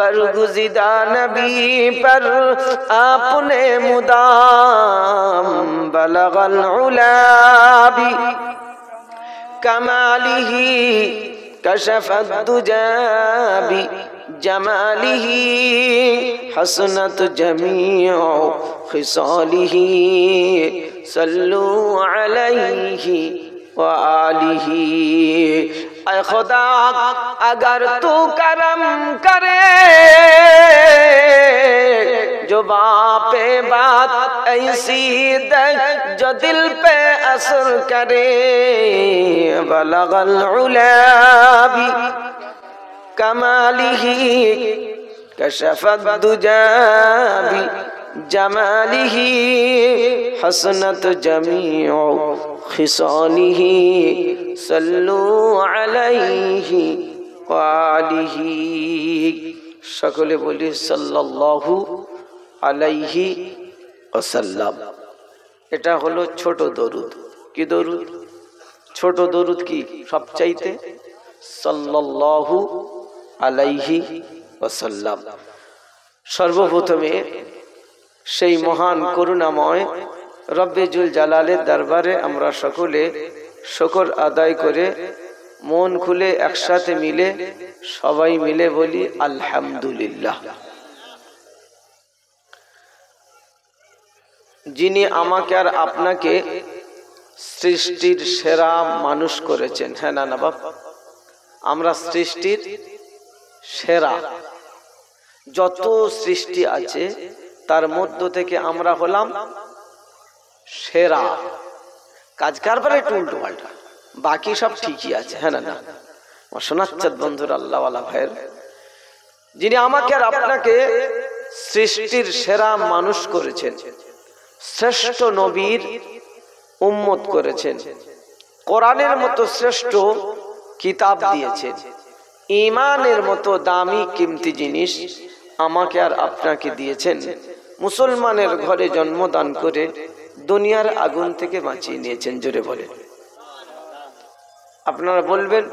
बरगुज़िदा नबी पर आपने मुदाम बलगल उला भी कमालिही कशफत दुजा भी जमालिही हसनत जमीउ खिसालिही सल्लु अलैहि व आलिही। ऐ खुदा अगर तू करम करे जो बापे बात ऐसी दे जो दिल पे असर करे बलगल उला भी कमालिही कशफत दुजा भी जमालिही हसनत जमीउ खिसालिही सल्लु अलैहि व आलिही। সকলে বলি সাল্লাল্লাহু আলাইহি ওয়াসাল্লাম। এটা হলো ছোট দরুদ। কি দরুদ? ছোট দরুদ কি সবচাইতে? সাল্লাল্লাহু আলাইহি ওয়াসাল্লাম। সর্বপ্রথমে সেই মহান করুণাময় রব্বে জুল জালালের দরবারে আমরা সকলে শুকর আদায় করে মন খুলে একসাথে মিলে সবাই মিলে বলি আলহামদুলিল্লাহ। যিনি আমাকে আর আপনাকে সৃষ্টির সেরা মানুষ করেছেন। হ্যাঁ না না বাপ, আমরা সৃষ্টির সেরা। যত সৃষ্টি আছে তার মধ্য থেকে আমরা হলাম সেরা। কাজ কারবারে একটু উল্টো পাল্টা, বাকি সব ঠিকই আছে। হ্যাঁ না না শোনাচ্ছেন বন্ধুর আল্লাহওয়ালা ভাইয়ের, যিনি আমাকে আর আপনাকে সৃষ্টির সেরা মানুষ করেছেন, শ্রেষ্ঠ নবীর উম্মত করেছেন, কোরআনের মতো শ্রেষ্ঠ কিতাব দিয়েছেন, ঈমানের মতো দামি কিমতি জিনিস আমাকে আর আপনাকে দিয়েছেন, মুসলমানের ঘরে জন্মদান করে দুনিয়ার আগুন থেকে বাঁচিয়ে নিয়েছেন। জোরে বলেন। আপনারা বলবেন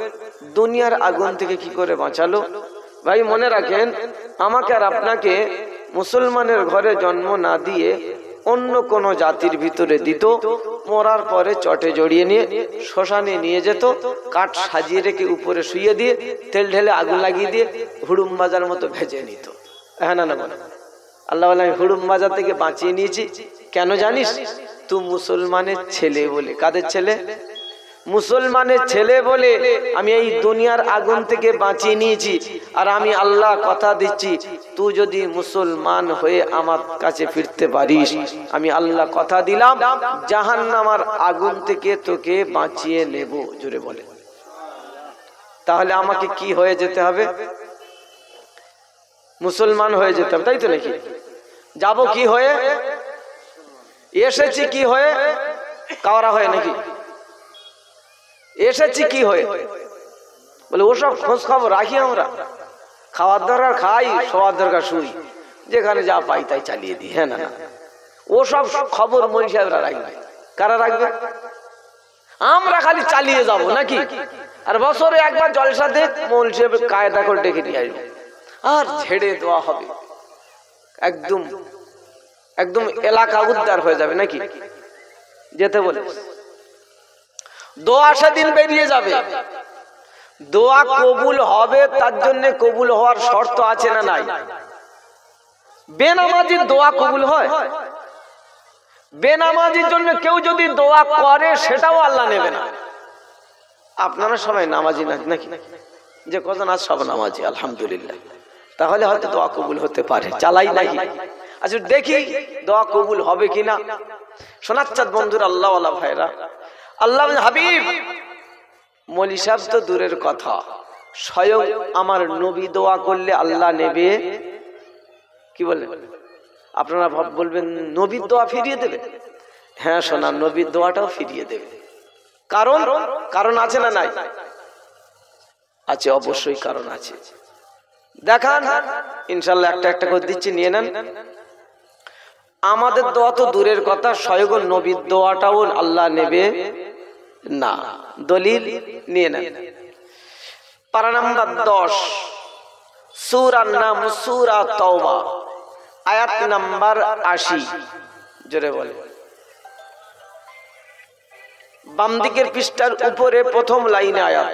দুনিয়ার আগুন থেকে কি করে বাঁচালো? ভাই মনে রাখেন, আমাকে আর আপনাকে মুসলমানের ঘরে জন্ম না দিয়ে অন্য কোন জাতির ভিতরে দিত, মরার পরে চটে জড়িয়ে নিয়ে শ্মশানে নিয়ে যেত, কাঠ সাজিয়ে রেখে উপরে শুয়ে দিয়ে তেল ঢেলে আগুন লাগিয়ে দিয়ে হুড়ুম বাজার মতো ভেজে নিত। হ্যাঁ না না বলে আল্লাহ বলে আমি হুড়ুম বাজার থেকে বাঁচিয়ে নিয়েছি। কেন জানিস? তুই মুসলমানের ছেলে বলে। কাদের ছেলে? মুসলমানের ছেলে বলে আমি এই দুনিয়ার আগুন থেকে বাঁচিয়ে নিয়েছি। আর আমি আল্লাহ কথা দিচ্ছি, তুই যদি মুসলমান হয়ে আমার কাছে ফিরতে পারিস, আমি আল্লাহ কথা দিলাম জাহান্নামের আগুন থেকে তোকে বাঁচিয়ে নেব। জোরে বলে। তাহলে আমাকে কি হয়ে যেতে হবে? মুসলমান হয়ে যেতে হবে, তাই তো নাকি? যাব কি হয়ে? এসেছি কি হয়ে? কাওরা হয়ে নাকি? এসেছি কি হয়ে? বলে ওসব খোঁজ খবর রাখি আমরা, খাওয়ার দরকার খাই, শোয়ার দরকার শুই, যেখানে যা পাই তাই চালিয়ে দিই। হ্যাঁ না না, ওসব খবর মৌলী সাহেবরা রাখবে। কারা রাখবে? আমরা খালি চালিয়ে যাব নাকি? আর বছরে একবার জলসা দেখ মৌলী সাহেব কায়দা করে ডেকে নিয়ে আসবে আর ছেড়ে দেওয়া হবে। একদম একদম এলাকা উদ্ধার হয়ে যাবে নাকি? যেতে বলে দোয়া সেদিন বেরিয়ে যাবে। দোয়া কবুল হবে, তার জন্য কবুল হওয়ার শর্ত আছে না নাই? বেনামাজির দোয়া কবুল হয়? বেনামাজির জন্য কেউ যদি দোয়া করে সেটাও আল্লাহ নেবে না। আপনারা সবাই নামাজি নাকি? যে কজন আজ সব নামাজি আলহামদুলিল্লাহ, তাহলে হয়তো দোয়া কবুল হতে পারে। চালাই নাকি? আচ্ছা দেখি দোয়া কবুল হবে কিনা। শোনাচ্ছেন বন্ধুরা আল্লাহওয়ালা ভাইরা, আল্লাহ হাবিব মৌলী সাহেব তো দূরের কথা, স্বয়ং আমার নবী দোয়া করলে আল্লাহ নেবে। কি বলে? আপনারা বলবেন নবীর দোয়া ফিরিয়ে দেবে? হ্যাঁ শোনা, নবীর দোয়াটাও ফিরিয়ে দেবে। কারণ আছে না নাই? আছে, অবশ্যই কারণ আছে। দেখান ইনশাল্লাহ, একটা একটা করে দিচ্ছি, নিয়ে নেন। আমাদের দোয়া তো দূরের কথা, স্বয়ং নবীর দোয়াটাও আল্লাহ নেবে না। দলিল নিয়ে নেন। পারা নাম্বার 10 সূরার নাম সূরা তাওবা, আয়াত নাম্বার 80। জোরে বলে। বাম দিকের পৃষ্ঠার উপরে প্রথম লাইনে আয়াত।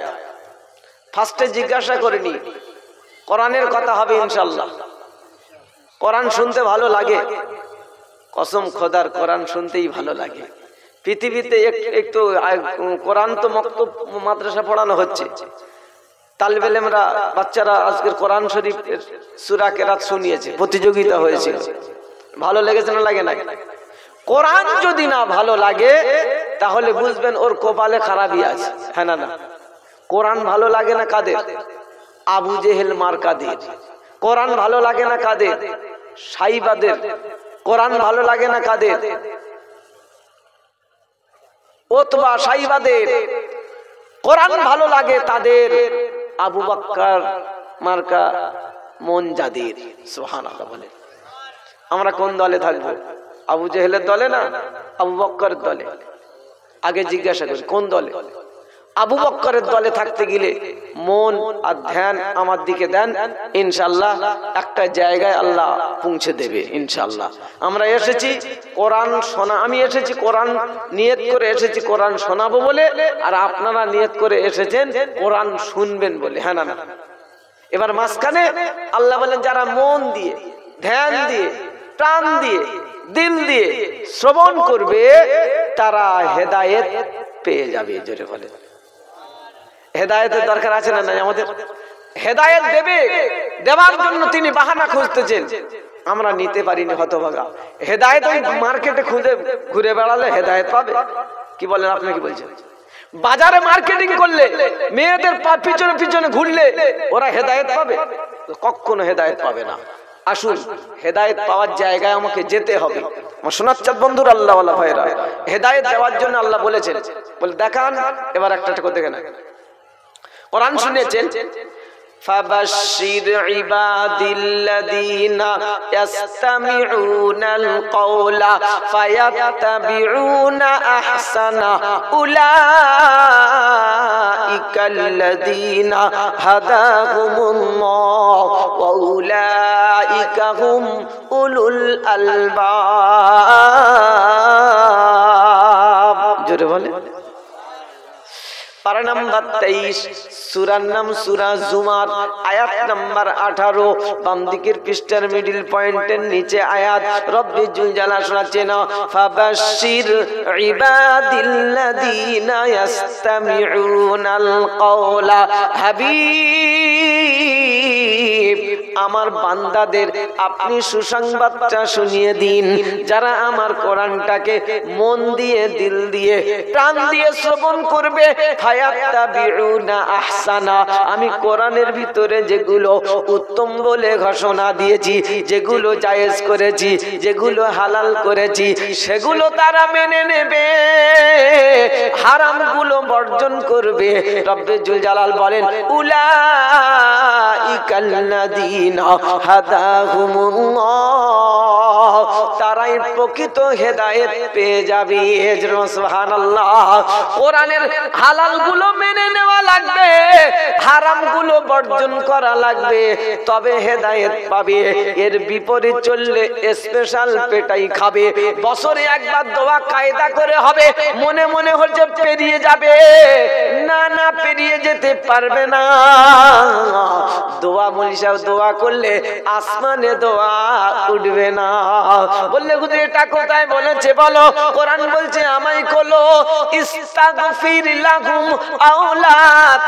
ফার্স্টে জিজ্ঞাসা করিনি, কোরআনের কথা হবে ইনশাআল্লাহ। কোরআন শুনতে ভালো লাগে, কসম খোদার কোরআন শুনতেই ভালো লাগে। পৃথিবীতে একটু কোরআন তো মক্তব মাদ্রাসা পড়ানো হচ্ছে, তালিবে ইলমরা বাচ্চারা আজকের কোরআন শরীফ সূরা কেরাত শুনিয়েছে, প্রতিযোগিতা হয়েছে। ভালো লেগেছে না লাগে না? কোরআন যদি না ভালো লাগে তাহলে বুঝবেন ওর কপালে খারাপই আছে। হ্যাঁ না? না, কোরআন ভালো লাগে না কাদের? আবু জেহেল মার্কাদের। কোরআন ভালো লাগে না কাদের? সাইবাদের। কোরআন ভালো লাগে না কাদের? ওতবা সাইবাদের। কোরআন ভালো লাগে তাদের আবু বকর মার্কা মন যাদের। সুবহানাল্লাহ বলে। আমরা কোন দলে থাকবো? আবু জেহেলের দলে না আবু বকরের দলে? আগে জিজ্ঞাসা করি কোন দলে? আবু বকরের দলে থাকতে গেলে মন আর ধ্যান আমার দিকে দেন, ইনশাআল্লাহ একটা জায়গায় আল্লাহ পৌঁছে দেবে ইনশাআল্লাহ। আমরা এসেছি কোরআন শোনা, আমি এসেছি কোরআন নিয়ত করে এসেছি কোরআন শোনাবো বলে, আর আপনারা নিয়ত করে এসেছেন কোরআন শুনবেন বলে। হ্যাঁ না? এবার মাঝখানে আল্লাহ বলেন যারা মন দিয়ে, ধ্যান দিয়ে, প্রাণ দিয়ে, দিল দিয়ে শ্রবণ করবে তারা হেদায়েত পেয়ে যাবে। জোরে বলে। হেদায়েতের দরকার আছে না নাই আমাদের? হেদায়েত দেবে, দেওয়ার জন্য তিনি বাহানা খুঁজতেছেন, আমরা নিতে পারিনি হতভাগা। হেদায়েত ওই মার্কেটে খুঁজে ঘুরে বেড়ালে হেদায়েত পাবে? কি বলেন আপনি? কি বলছেন? বাজারে মার্কেটিং করলে, মেয়েদের পিছনে পিছনে ঘুরলে ওরা হেদায়েত পাবে? কখনো হেদায়েত পাবে না। আসুন, হেদায়েত পাওয়ার জায়গায় আমাকে যেতে হবে। আমার শোনাচ্ছেন বন্ধুরা, আল্লাহ ওয়ালা ভাইরা, হেদায়েত দেওয়ার জন্য আল্লাহ বলেছেন, বলে দেখান। এবার একটা দেখেন, কোরআন শুনেছেন, فبشر عبادي الذين يستمعون القول فيتبعون أحسنه أولئك الذين هداهم الله وأولئك هم أولو الألباب। জোরে বলে। পারা নাম্বার 23, সূরার নাম সূরা জুমার, আয়াত নাম্বার 18। বাম দিকের পৃষ্ঠার মিডল পয়েন্টের নিচে আয়াত। রব্বি জুল জালাল শোনাচ্ছেন, ফাবাশশির ইবাদিল্লাযীনা ইয়াসতামিউনাল কওলা। হাবিব, আমার বান্দাদের আপনি সুসংবাদটা শুনিয়ে দিন, যারা আমার কোরআনটাকে মন দিয়ে, দিল দিয়ে, প্রাণ দিয়ে শ্রবণ করবে। ফায়াত্তাবিউনা আহসানা, আমি কোরআনের ভিতরে যেগুলো উত্তম বলে ঘোষণা দিয়েছি, যেগুলো জায়েজ করেছি, যেগুলো হালাল করেছি, সেগুলো তারা মেনে নেবে, হারামগুলো বর্জন করবে। রব্বে জুল জালাল বলেন, উলাইকাল্লাযীনা হাদাহুমুল্লাহ, তারাই প্রকৃত হেদায়েত পেয়ে যাবে। সুবহানাল্লাহ। কোরআনের হালাল গুলো মেনে নেওয়া লাগবে, হারাম গুলো বর্জন করা লাগবে, তবে হেদায়েত পাবে। এর বিপরীত চললে স্পেশাল পেটাই খাবে। বছরে একবার দোয়া কায়দা করে হবে, মনে মনে হচ্ছে পেরিয়ে যাবে, না না পেরিয়ে যেতে পারবে না। দোয়া মনীষা দোয়া করলে আসমানে দোয়া উঠবে না। বললে হুজুর এটা কোথায় বলেছে বলো? কোরআন বলছে আমায় কলো, ইস্তাগফির লাহুম আও লা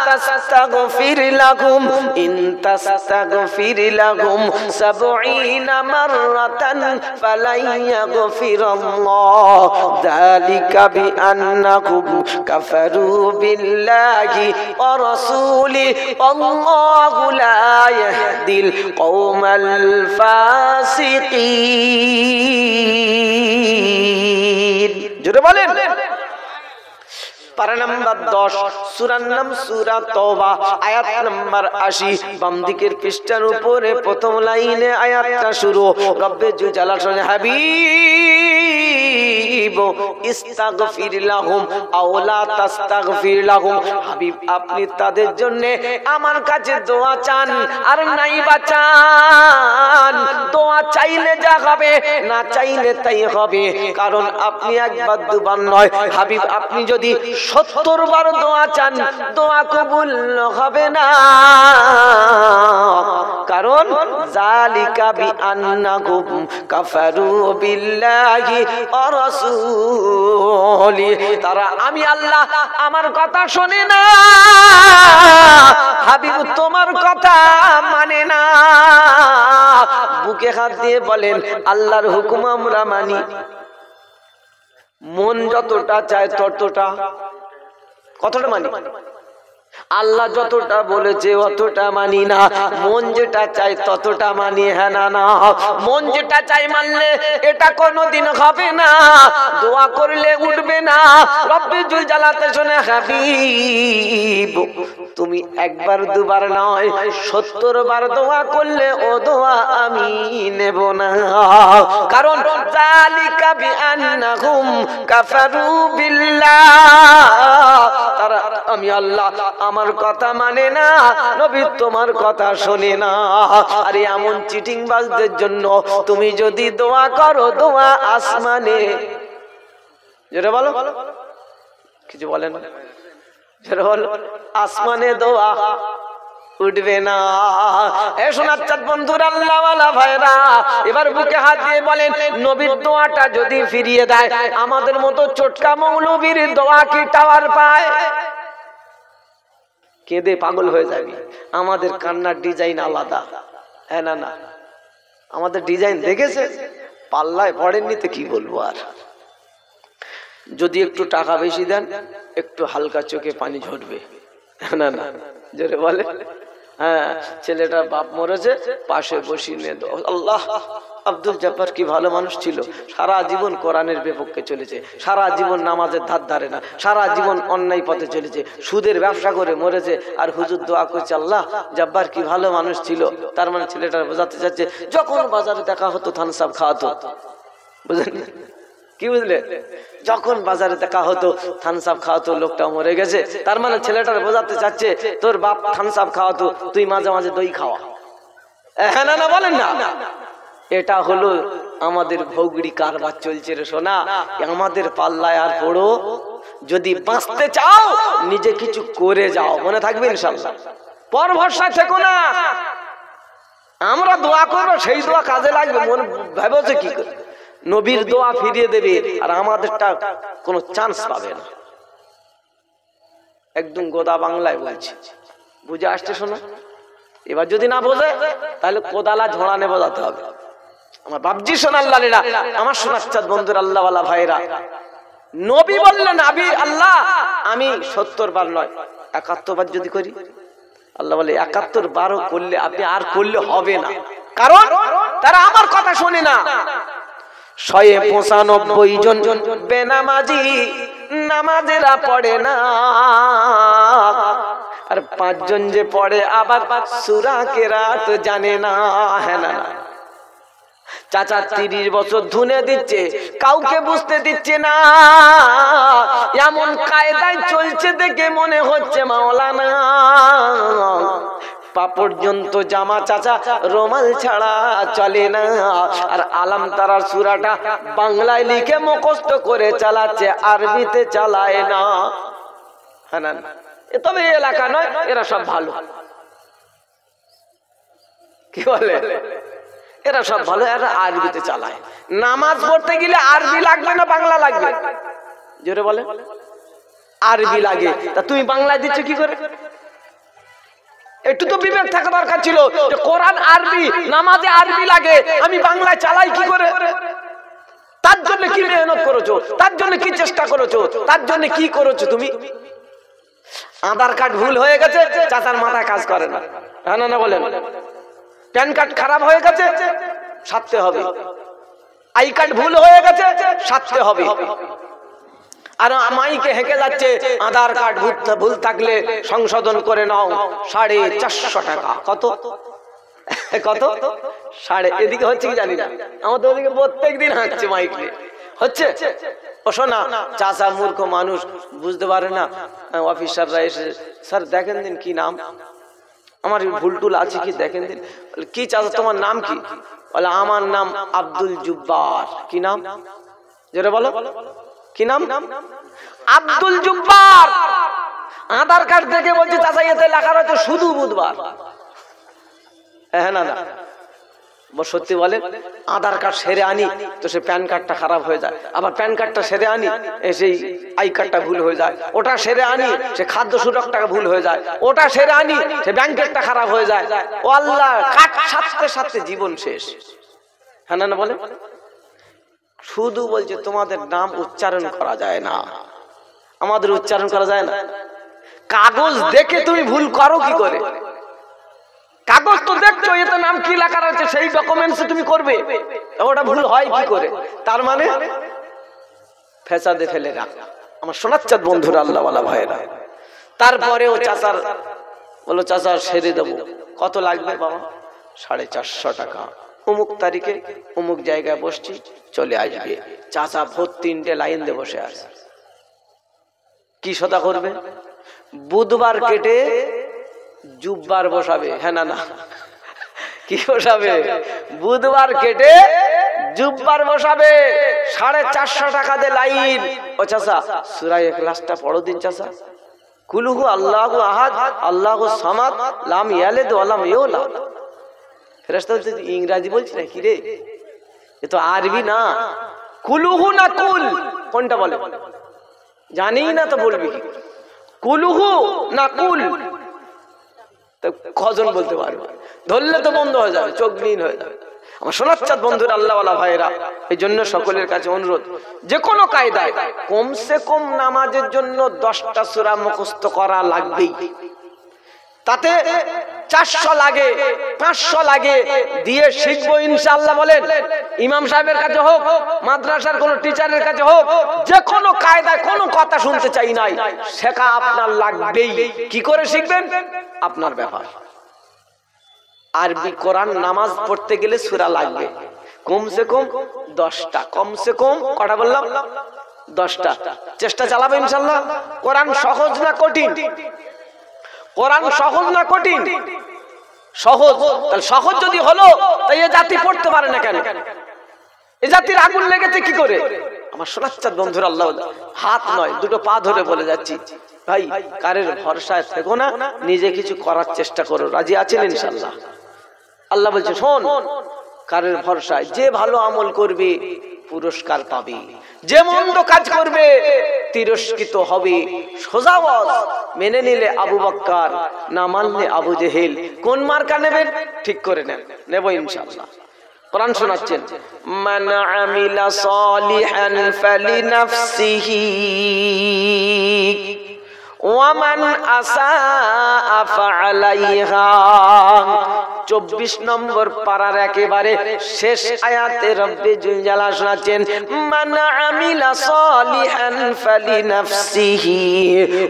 তাস্তাগফির লাহুম ইন তাস্তাগফির লাহুম ৭০ মাররাতান ফালাই ইয়াগফিরাল্লাহ যালিকা বিআন্নাহুম কাফারু বিল্লাহি ওয়া রাসূলিহি আল্লাহু লা ইয়াহদিল কওমাল ফাসিকিন। জোরে বলেন। পারা নাম্বার 10, সূরার নাম সূরা তাওবা, আয়াত নাম্বার 80। বাম দিকের পৃষ্ঠার উপরে প্রথম লাইনে আয়াতটা শুরু। রব্বে জুল জালাল শুনে, হাবিব হাবিব ইস্তাগফির লাহুম আও লা তাস্তাগফির লাহুম। হাবিব আপনি তাদের জন্য আমার কাছে দোয়া চান আর নাই বা চান, দোয়া চাইলে যা হবে না চাইলে তাই হবে। কারণ আপনি একবার দুবার নয় হাবিব, আপনি যদি 70 বার দোয়া চান দোয়া কবুল হবে না। কারণ যালিকা বিআন্নাহুম কাফারু বিল্লাহি ওয়া রাসূলিহি, তারা আমি আল্লাহ আমার কথা শোনে না, হাবিব তোমার কথা মানে না। বুকে হাত দিয়ে বলেন আল্লাহর হুকুম আমরা মানি, মন যতটা চায় ততটা, কতটা মানি? আল্লাহ যতটা বলেছে অতটা মানি না, মন যেটা চাই ততটা মানি। হ্যাঁ না না, মন যেটা চাই মানলে এটা কোনোদিন হবে না, দোয়া করলে উঠবে না। রব্বি জুল জালাতে শুনে হাবিব তুমি একবার দুবার নয় 70 বার দোয়া করলে ও দোয়া আমি নেব না। কারণ যালিকা বিআন্নাহুম কাফারু বিল্লাহ, তারা আমি আল্লাহ আমার কথা মানে না, নবী তোমার কথা শোনে না। আর এমন চিটিং বাজদের জন্য তুমি যদি দোয়া করো দোয়া আসমানে, যেটা বলো কিছু বলে না, যেটা বলো আসমানে দোয়া উঠবে না। এ সোনার চাঁদ বন্ধুরা, আল্লাহ ওয়ালা ভাইরা, এবার বুকে হাত দিয়ে বলেন নবীর দোয়াটা যদি ফিরিয়ে দেয়, আমাদের মতো চটকা মৌলবীর দোয়া কি টাওয়ার পায়? কেঁদে পাগল হয়ে যাবি। আমাদের কান্নার ডিজাইন আলাদা। হ্যাঁ না না, আমাদের ডিজাইন দেখেছে, পাল্লায় পড়েননি তো কি বলবো। আর যদি একটু টাকা বেশি দেন একটু হালকা চোখে পানি ঝরবে। না না, জোরে বলে। হ্যাঁ, ছেলেটা বাপ মরেছে, পাশে বসিয়ে নিয়ে দাও। আল্লাহ, আব্দুল জব্বার কি ভালো মানুষ ছিল, সারা জীবন কোরআনের বিপক্ষে চলেছে, সারা জীবন নামাজের ধার ধারে না, সারা জীবন অন্যায় পথে চলেছে, সুদের ব্যবসা করে মরেছে। আর হুজুর দোয়া করছে আল্লাহ জব্বার কি ভালো মানুষ ছিল। তার মানে ছেলেটা বোঝাতে চাচ্ছে যখন বাজারে দেখা হতো থানস আপ খাওয়াতো, বুঝলেন কি বুঝলে, যখন বাজারে দেখা হতো থানস আপ খাওয়াতো, লোকটা মরে গেছে। তার মানে ছেলেটার বোঝাতে চাচ্ছে তোর বাপ থানস আপ খাওয়াতো, তুই মাঝে মাঝে দই খাওয়া। হ্যাঁ না না বলেন না, এটা হলো আমাদের ভৌগড়ি কারবার চলছে রে সোনা। আমাদের পাল্লায় আর পড়ো, যদি বাঁচতে চাও নিজে কিছু করে যাও, মনে থাকবে ইনশাআল্লাহ। পর ভরসা থেকো না, আমরা দোয়া করবো সেই দোয়া কাজে লাগবে, মনে ভাবছে কি করে নবীর দোয়া ফিরিয়ে দেবে আর আমাদেরটা কোনো চান্স পাবে না। একদম গোদা বাংলায় বলছে, বুঝে আসছে শোনা। এবার যদি না বোঝে তাহলে কোদালা ঝোড়ানে বোঝাতে হবে। আমার বাপজি সোনাল্লালেরা, আমার সোনার চাঁদ বন্ধুর আল্লাহ ওয়ালা ভাইরা, নবী বললেন আবি আল্লাহ আমি 70 বার নয় 71 বার যদি করি, আল্লাহ বলে 71 বারও করলে আপনি আর করলে হবে না, কারণ তারা আমার কথা শোনে না। 195 জন বেনামাজি নামাজেরা পড়ে না, আর 5 জন যে পড়ে আবার সূরা কেরাত জানে না। হ্যাঁ না, চাচা 30 বছর ধুনে দিচ্ছে, কাউকে বুঝতে দিচ্ছে না, এমন কায়দায় চলছে দেখে মনে হচ্ছে মাওলানা। পা পর্যন্ত জামা চাচা রোমাল ছাড়া চলে না, আর আলাম তারার সূরাটা বাংলায় লিখে মুখস্থ করে চালাচ্ছে, আরবিতে চালায় না। হ্যাঁ না, তবে এই এলাকা নয়, এরা সব ভালো। কি বলে, এরা সব ভালো, এরা আরবিতে চালায়। নামাজ পড়তে গেলে আরবি লাগবে না বাংলা লাগবে? জোরে বলে। আরবি লাগে, তা তুমি বাংলা দিচ্ছ কি করে? একটু তো বিবেক থাকা দরকার ছিল যে কোরআন আরবি, নামাজে আরবি লাগে, আমি বাংলায় চালাই কি করে? তার জন্য কি মেহনত করেছো, তার জন্য কি চেষ্টা করেছো, তার জন্য কি করেছো তুমি? আধার কার্ড ভুল হয়ে গেছে, চাচার মাথায় কাজ করে না। হ্যাঁ না বলেন। প্যান কার্ড খারাপ হয়ে গেছে, সারতে হবে। আই কার্ড ভুল হয়ে গেছে, সারতে হবে। আর মাইকে হেঁকে যাচ্ছে আধার কার্ড ভুল থাকলে সংশোধন করে নাও, 450 টাকা। কত কত? এদিকে হচ্ছে কি জানি না, আমাদের ওদিকে প্রত্যেক দিন হাঁটছে মাইক নিয়ে। হচ্ছে? ও শোনা, চাচা মূর্খ মানুষ, বুঝতে পারে না। অফিসাররা এসে, স্যার দেখেন দিন কি নাম, আমার ভুল টুল আছে কি দেখেন দিন। কি চাচা তোমার নাম কি? বলে আমার নাম আব্দুল জুব্বার। কি নাম? যেটা বলো, কি নাম? আব্দুল জুব্বার। আধার কার্ড দেখে বলছে চাচা এতে লেখা রয়েছে শুধু বুধবার। হ্যাঁ না না, সত্যি বলে, আধার কার্ড সেরে আনি তো সে প্যান কার্ডটা খারাপ হয়ে যায়, আবার প্যান কার্ডটা সেরে আনি সেই আই কার্ডটা ভুল হয়ে যায়, ওটা সেরে আনি সে খাদ্য সুরক্ষাটা ভুল হয়ে যায়, ওটা সেরে আনি সে ব্যাংকেরটা খারাপ হয়ে যায়। ও আল্লাহ, কাট সাথে সাথে জীবন শেষ। হ্যাঁ না না বলে, শুধু বলছে তোমাদের নাম উচ্চারণ করা যায় না, আমাদের উচ্চারণ করা যায় না। কাগজ দেখে তুমি ভুল করো কি করে? কাগজ তো দেখছো এতে নাম কি লেখা রয়েছে, সেই ডকুমেন্টসে তুমি করবে, ওটা ভুল হয় কি করে? তার মানে ফেসাদে ফেলে রাখ। আমার শোনাচ্ছাদ বন্ধুরা, আল্লাহ ওয়ালা ভাইরা। তারপরে ও চাচার বলো, চাচা সেরে দেবো, কত লাগবে বাবা? 450 টাকা, অমুক তারিখে অমুক জায়গায় বসছি, চলে আসবে। চাচা ভোর 3টে লাইন দিয়ে বসে আছে। কি সদা করবে? বুধবার কেটে জুব্বার বসাবে। হ্যাঁ না না, কি বসাবে? বুধবার কেটে জুব্বার বসাবে। 450 টাকা দিয়ে লাইন। ও চাচা সূরা ইখলাসটা পড়ো দিন চাচা। কুলহু আল্লাহু আহাদ আল্লাহু সামাদ লাম ইয়ালিদ ওয়া লাম ইউলাদ। ফেরেশতা বলছে ইংরেজি বলছিস নাকি রে? এ তো আরবি না। কুলহু না কুল, কোনটা বলে? জানি না তো বলবি কি? কুলহু না কুল? কজন বলতে পারবে? ধরলে তো বন্ধ হয়ে যাবে, চোখ নীল হয়ে যাবে। আমার শোনাচ্ছাদ বন্ধুরা, আল্লাহ ওয়ালা ভাইরা, এই জন্য সকলের কাছে অনুরোধ, যে কোনো কায়দায় কমসে কম নামাজের জন্য 10টা সূরা মুখস্থ করা লাগবেই। তাতে 400 লাগে, 500 লাগে, দিয়ে শিখবো ইনশাআল্লাহ। বলেন ইমাম সাহেবের কাছে হোক, মাদ্রাসার কোন টিচারের কাছে হোক, যে কোনো কায়দায় কোনো কথা শুনতে চাই নাই, শেখা আপনার লাগবেই। কি করে শিখবেন আপনার ব্যাপার। আরবি কোরআন নামাজ পড়তে গেলে সূরা লাগবে কমসে কম 10টা। কমসে কম কটা বললাম? 10টা। চেষ্টা চালাবো ইনশাআল্লাহ। কোরআন সহজ না কঠিন? কোরআন সহজ না কঠিন? সহজ। তাহলে সহজ যদি হলো, তাই এ জাতি পড়তে পারে না কেন? এ জাতির আগুন লেগেছে কি করে? আমার শোনাচ্ছাদ বন্ধুরা, আল্লাহ, হাত নয় দুটো পা ধরে বলে যাচ্ছি, ভাই কারের ভরসায় থেকো না, নিজে কিছু করার চেষ্টা করো। রাজি আছেন ইনশাআল্লাহ? আল্লাহ বলছে শোন, কারের ভরসায় যে ভালো আমল করবে পুরস্কার পাবে, যে মন্দ কাজ করবে তিরস্কৃত হবে। সোজা ওয়াজ, মেনে নিলে আবু বকর, না মানলে আবু জেহেল। কোন মার্কা নেবেন ঠিক করে নেন, নেব ইনশাআল্লাহ। কোরআন শোনাচ্ছেন, মান আমিলা সালিহান ফালিনাফসিহি ওয়া মান আসাআ ফাআলাইহা। 24 নম্বর পারার একেবারে শেষ আয়াতে রব্বে জুল জালাল শোনাচ্ছেন, মান আমিলা সালিহান ফালিনাফসিহি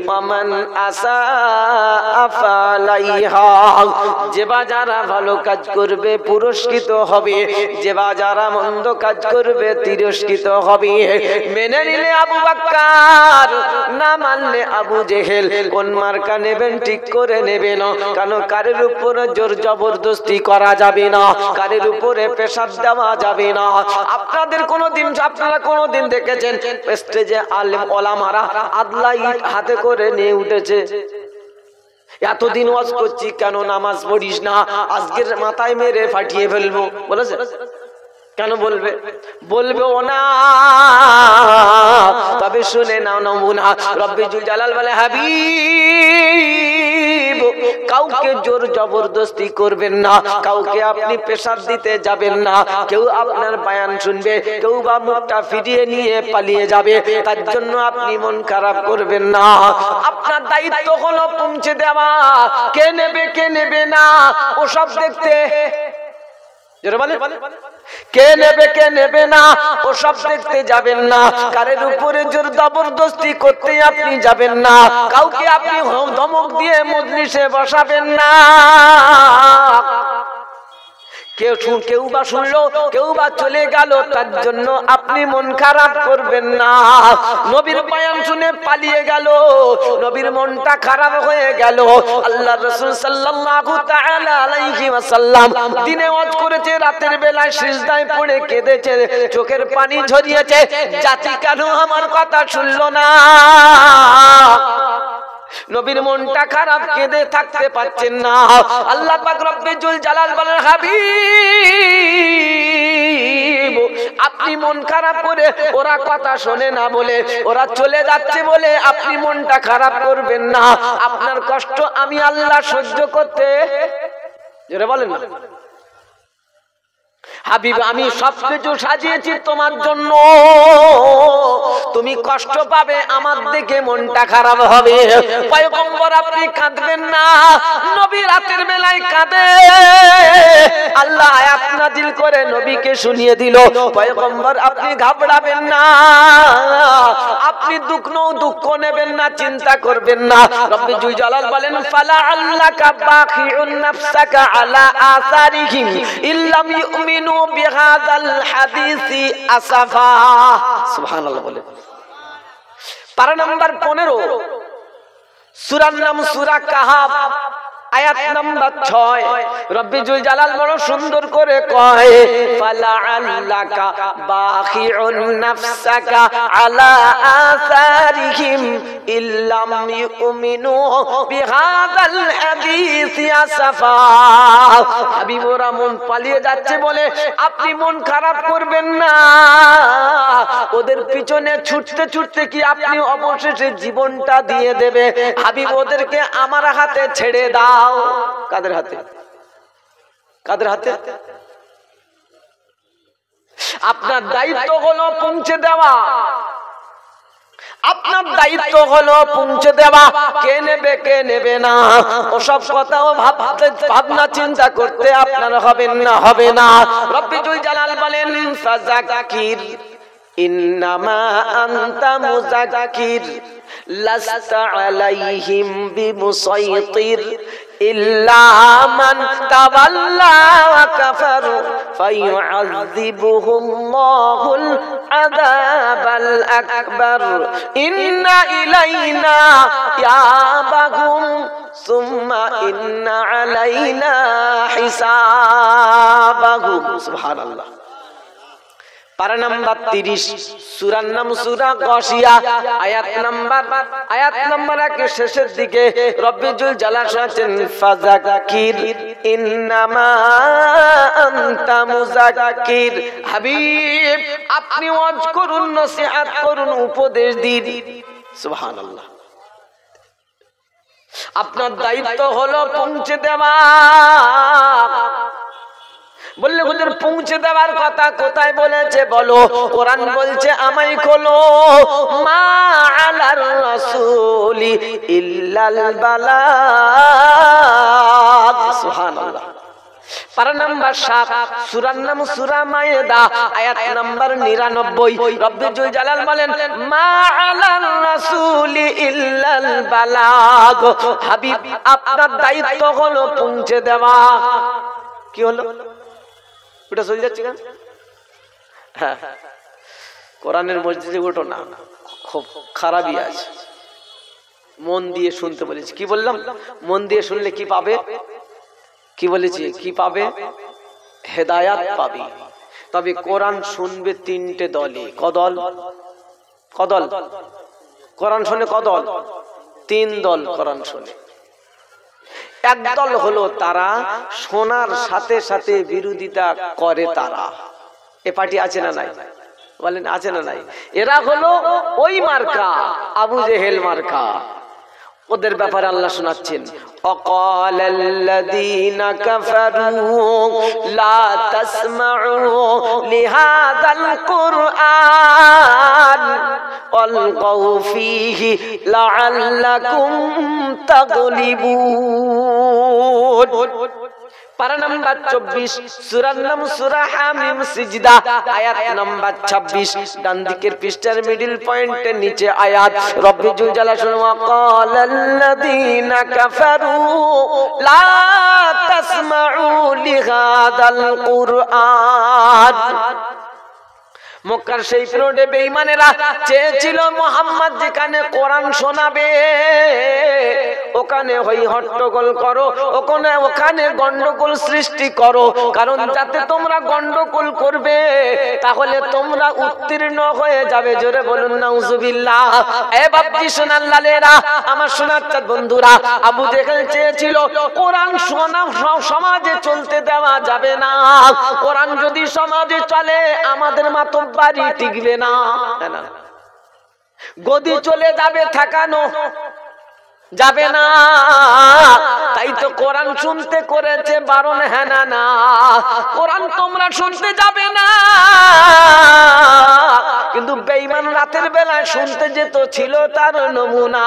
ওয়া মান আসাআ ফাআলাইহা। যে বা যারা ভালো কাজ করবে পুরস্কৃত হবে, যে বা যারা মন্দ কাজ করবে তিরস্কৃত হবে। মেনে নিলে আবু বকর, না মানলে আবু জেহেল। কোন মার্কা নেবেন ঠিক করে নেবেন, কারণ কারের উপরে জোর জবরদস্তি করা যাবে না, কারের উপরে প্রেসার দেওয়া যাবে না। আপনারা কোনোদিন দেখেছেন স্টেজে আলেম ওলামারা আদলা ইট হাতে করে নিয়ে উঠেছে? এতদিন ওয়াজ করছি কেন নামাজ পড়িস না, আজকের মাথায় মেরে ফাটিয়ে ফেলবো বলেছে? কেন বলবে? বলবেও না। তবে শুনে নাও নমুনা, রব্বে জুল জালাল বলে, হাবিব কাউকে জোর জবরদস্তি করবেন না, কাউকে আপনি প্রেসার দিতে যাবেন না। কেউ আপনার বয়ান শুনবে, কেউ বা মুখটা ফিরিয়ে নিয়ে পালিয়ে যাবে, তার জন্য আপনি মন খারাপ করবেন না। আপনার দায়িত্ব হলো পৌঁছে দেওয়া। কে নেবে কে নেবে না ওসব দেখতে, কে নেবে কে নেবে না ওসব দেখতে যাবেন না। কারের উপরে জোর জবরদস্তি করতে আপনি যাবেন না। কাউকে আপনি ধমক দিয়ে মজলিসে বসাবেন না। কেউ বা শুনলো, কেউ বা চলে গেল, তার জন্য আপনি মন খারাপ করবেন না। নবীর বয়ান শুনে পালিয়ে গেল, নবীর মনটা খারাপ হয়ে গেল। আল্লাহ রাসূল সাল্লাল্লাহু তাআলা আলাইহি ওয়াসাল্লাম দিনে ওয়াজ করেছে, রাতের বেলায় সিজদায় পড়ে কেঁদেছে, চোখের পানি ঝরিয়েছে। জাতি কেন আমার কথা শুনলো না? নবীর মনটা খারাপ, কেঁদে থাকতে পারছেন না। আল্লাহ পাক রব্বুল জালাল বলেন, হাবিব আপনি মন খারাপ করে, ওরা কথা শোনে না বলে, ওরা চলে যাচ্ছে বলে আপনি মনটা খারাপ করবেন না। আপনার কষ্ট আমি আল্লাহ সহ্য করতে, যেটা বলেন না হাবিব, আমি সবকিছু সাজিয়েছি তোমার জন্য, তুমি কষ্ট পাবে, আমার দেখে মনটা খারাপ হবে। পয়গম্বর আপনি কাঁদবেন না। নবী রাতের বেলায় কাঁদে, আল্লাহ আয়াত নাজিল করে নবীকে শুনিয়ে দিল, পয়গম্বর আপনি ঘাবড়াবেন না, আপনি দুঃখ নেবেন না, চিন্তা করবেন না। রব্বি জুল জালাল বলেন, ফালা আল্লাকা বাখিউন নাফসাকা আলা আসারিহিম ইল্লাম ইউমিনু বিহাযাল হাদিসি আসাফা। সুবহানাল্লাহ বলে। পারা নাম্বার 15, সূরার নাম সূরা কাহাফ, আয়াত নাম্বার 6। রব্বি জুল জালাল বড় সুন্দর করে কয়, ফালা আল্লাকা বাখিউন নাফসাকা আলা আসারিহিম ইল্লাম ইউমিনু বিহাযাল হাদিসি আসাফা। হাবিব ওরা মন পালিয়ে যাচ্ছে বলে আপনি মন খারাপ করবেন না। ওদের পিছনে ছুটতে ছুটতে কি আপনি অবশেষে জীবনটা দিয়ে দেবে? হাবিব ওদেরকে আমার হাতে ছেড়ে দাও। কাদের হাতে? কাদের হাতে? আপনার দায়িত্ব হলো পৌঁছে দেওয়া, আপনার দায়িত্ব হলো পৌঁছে দেওয়া। কে নেবে কে নেবে না ওসব কথাও ভাবনা চিন্তা করতে আপনার হবে না। রব্বি জুল জালাল বলেন, ফাযাক্কির ইন্নামা আনতা মুযাক্কির লাস্তা আলাইহিম বিমুসাইতির ইল্লা মান তাওয়াল্লা ওয়া কাফার ফায়ুআযিবুহুল্লাহুল আযাবাল আকবার ইন্না ইলাইনা ইয়াবাহুম সুম্মা ইন্না আলাইনা হিসাবাহুম। সুবহানাল্লাহ। পারা নাম্বার 30, সূরার নাম সূরা গাশিয়া, আয়াত নাম্বার 1 শেষের দিকে রব্বি জুল জালাল বলেন, ফাযাক্কির ইন্নামা আনতা মুযাক্কির। হাবিব আপনি ওয়াজ করুন, নসিহত করুন, উপদেশ দিন। সুবহানাল্লাহ। আপনার দায়িত্ব হলো পৌঁছে দেওয়া। বললে হুজুর পৌঁছে দেওয়ার কথা কোথায় বলেছে বলো? কোরআন বলছে আমায় খোলো, মা আলার রাসূলি ইল্লাল বালাগ। সুবহানাল্লাহ। পারা নাম্বার 7, সূরার নাম সূরা মায়েদা, আয়াত নাম্বার 99। রব্বি জুল জালাল বলেন, মা আলার রাসূলি ইল্লাল বালাগ। হাবিব আপনার দায়িত্ব হলো পৌঁছে দেওয়া। কি হলো? ওটা চলে যাচ্ছে কেন? হ্যাঁ, কোরআনের মসজিদে ওঠো না, খুব খারাপই আছে। মন দিয়ে শুনতে বলেছি। কি বললাম? মন দিয়ে শুনলে কি পাবে? কি বলেছি? কি পাবে? হেদায়াত পাবে। তবে কোরআন শুনবে 3টে দলে। কদল? কদল কোরআন শুনে কদল? 3 দল কোরআন শুনে। একদল হলো তারা শোনার সাথে সাথে বিরোধিতা করে। তারা এ পার্টি আছে না নাই? বলেন আছে না নাই? এরা হলো ওই মার্কা, আবু জেহেল মার্কা। ওদের ব্যাপারে আল্লাহ শোনাচ্ছেন, অকালাল্লাযীনা কাফারু লা তাসমাউ লিহাযাল কুরআন ওয়ালগাউ ফীহি লাআল্লাকুম তাগলিবুন। পারা নাম্বার 24, সূরার নাম সূরা হামিম সিজদা, আয়াত নাম্বার 26, ডান দিকের পৃষ্ঠার মিডল পয়েন্টের নিচে আয়াত। রব্বি জুল জালালু ওয়া ক্বালাল্লাযীনা কাফারু লা তাসমাউ লিহাদাল কুরআন। মক্কার সেই রোডে বেঈমানেরা চেয়েছিল মুহাম্মদ যেখানে কোরআন শোনাবে ওখানে হই হট্টগোল করো, ওখানে গন্ডগোল সৃষ্টি করো, কারণ যাতে তোমরা গন্ডগোল করবে তাহলে তোমরা উত্তীর্ণ হয়ে যাবে। জোরে বলুন নাউজুবিল্লাহ। এ বাপজি সোনার লালেরা, আমার সোনার চাঁদ বন্ধুরা, আবু জেহেল চেয়েছিল কোরআন সমাজে চলতে দেওয়া যাবে না, কোরআন যদি সমাজে চলে আমাদের মাতব্বারি টিকবে না, গদি চলে যাবে, ঠেকানো যাবে না। তাই তো কোরআন শুনতে করেছে বারণ। হ্যাঁ না না, কোরআন তোমরা শুনতে যাবে না, কিন্তু বেঈমান রাতের বেলায় শুনতে যেত, ছিল তার নমুনা।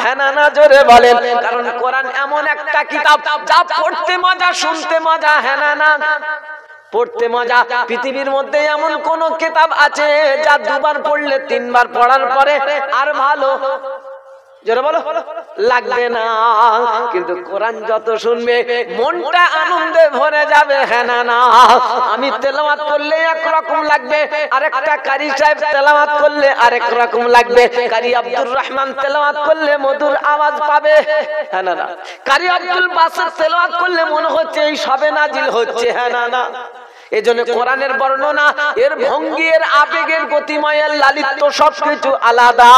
হ্যাঁ না না, জোরে বলেন। কারণ কোরআন এমন একটা কিতাব যা পড়তে মজা, শুনতে মজা। হ্যাঁ না না, পড়তে মজা। পৃথিবীর মধ্যে এমন কোন কিতাব আছে যা দুবার পড়লে তিনবার পড়ার পরে আর ভালো জোরে বলো লাগবে না? কিন্তু কোরআন যত শুনবে মনটা আনন্দে ভরে যাবে। হ্যাঁ না না, আমি তেলাওয়াত করলে একরকম লাগবে, আরেকটা কারি সাহেব তেলাওয়াত করলে আরেক রকম লাগবে। কারি আব্দুর রহমান তেলাওয়াত করলে মধুর আওয়াজ পাবে। হ্যাঁ না না, কারি আব্দুল বাসিত তেলাওয়াত করলে মনে হচ্ছে এই সবে নাজিল হচ্ছে। হ্যাঁ না না, এজন্য কোরআনের বর্ণনা, এর ভঙ্গি, এর আবেগের গতিময়ের লালিত্য সবকিছু আলাদা।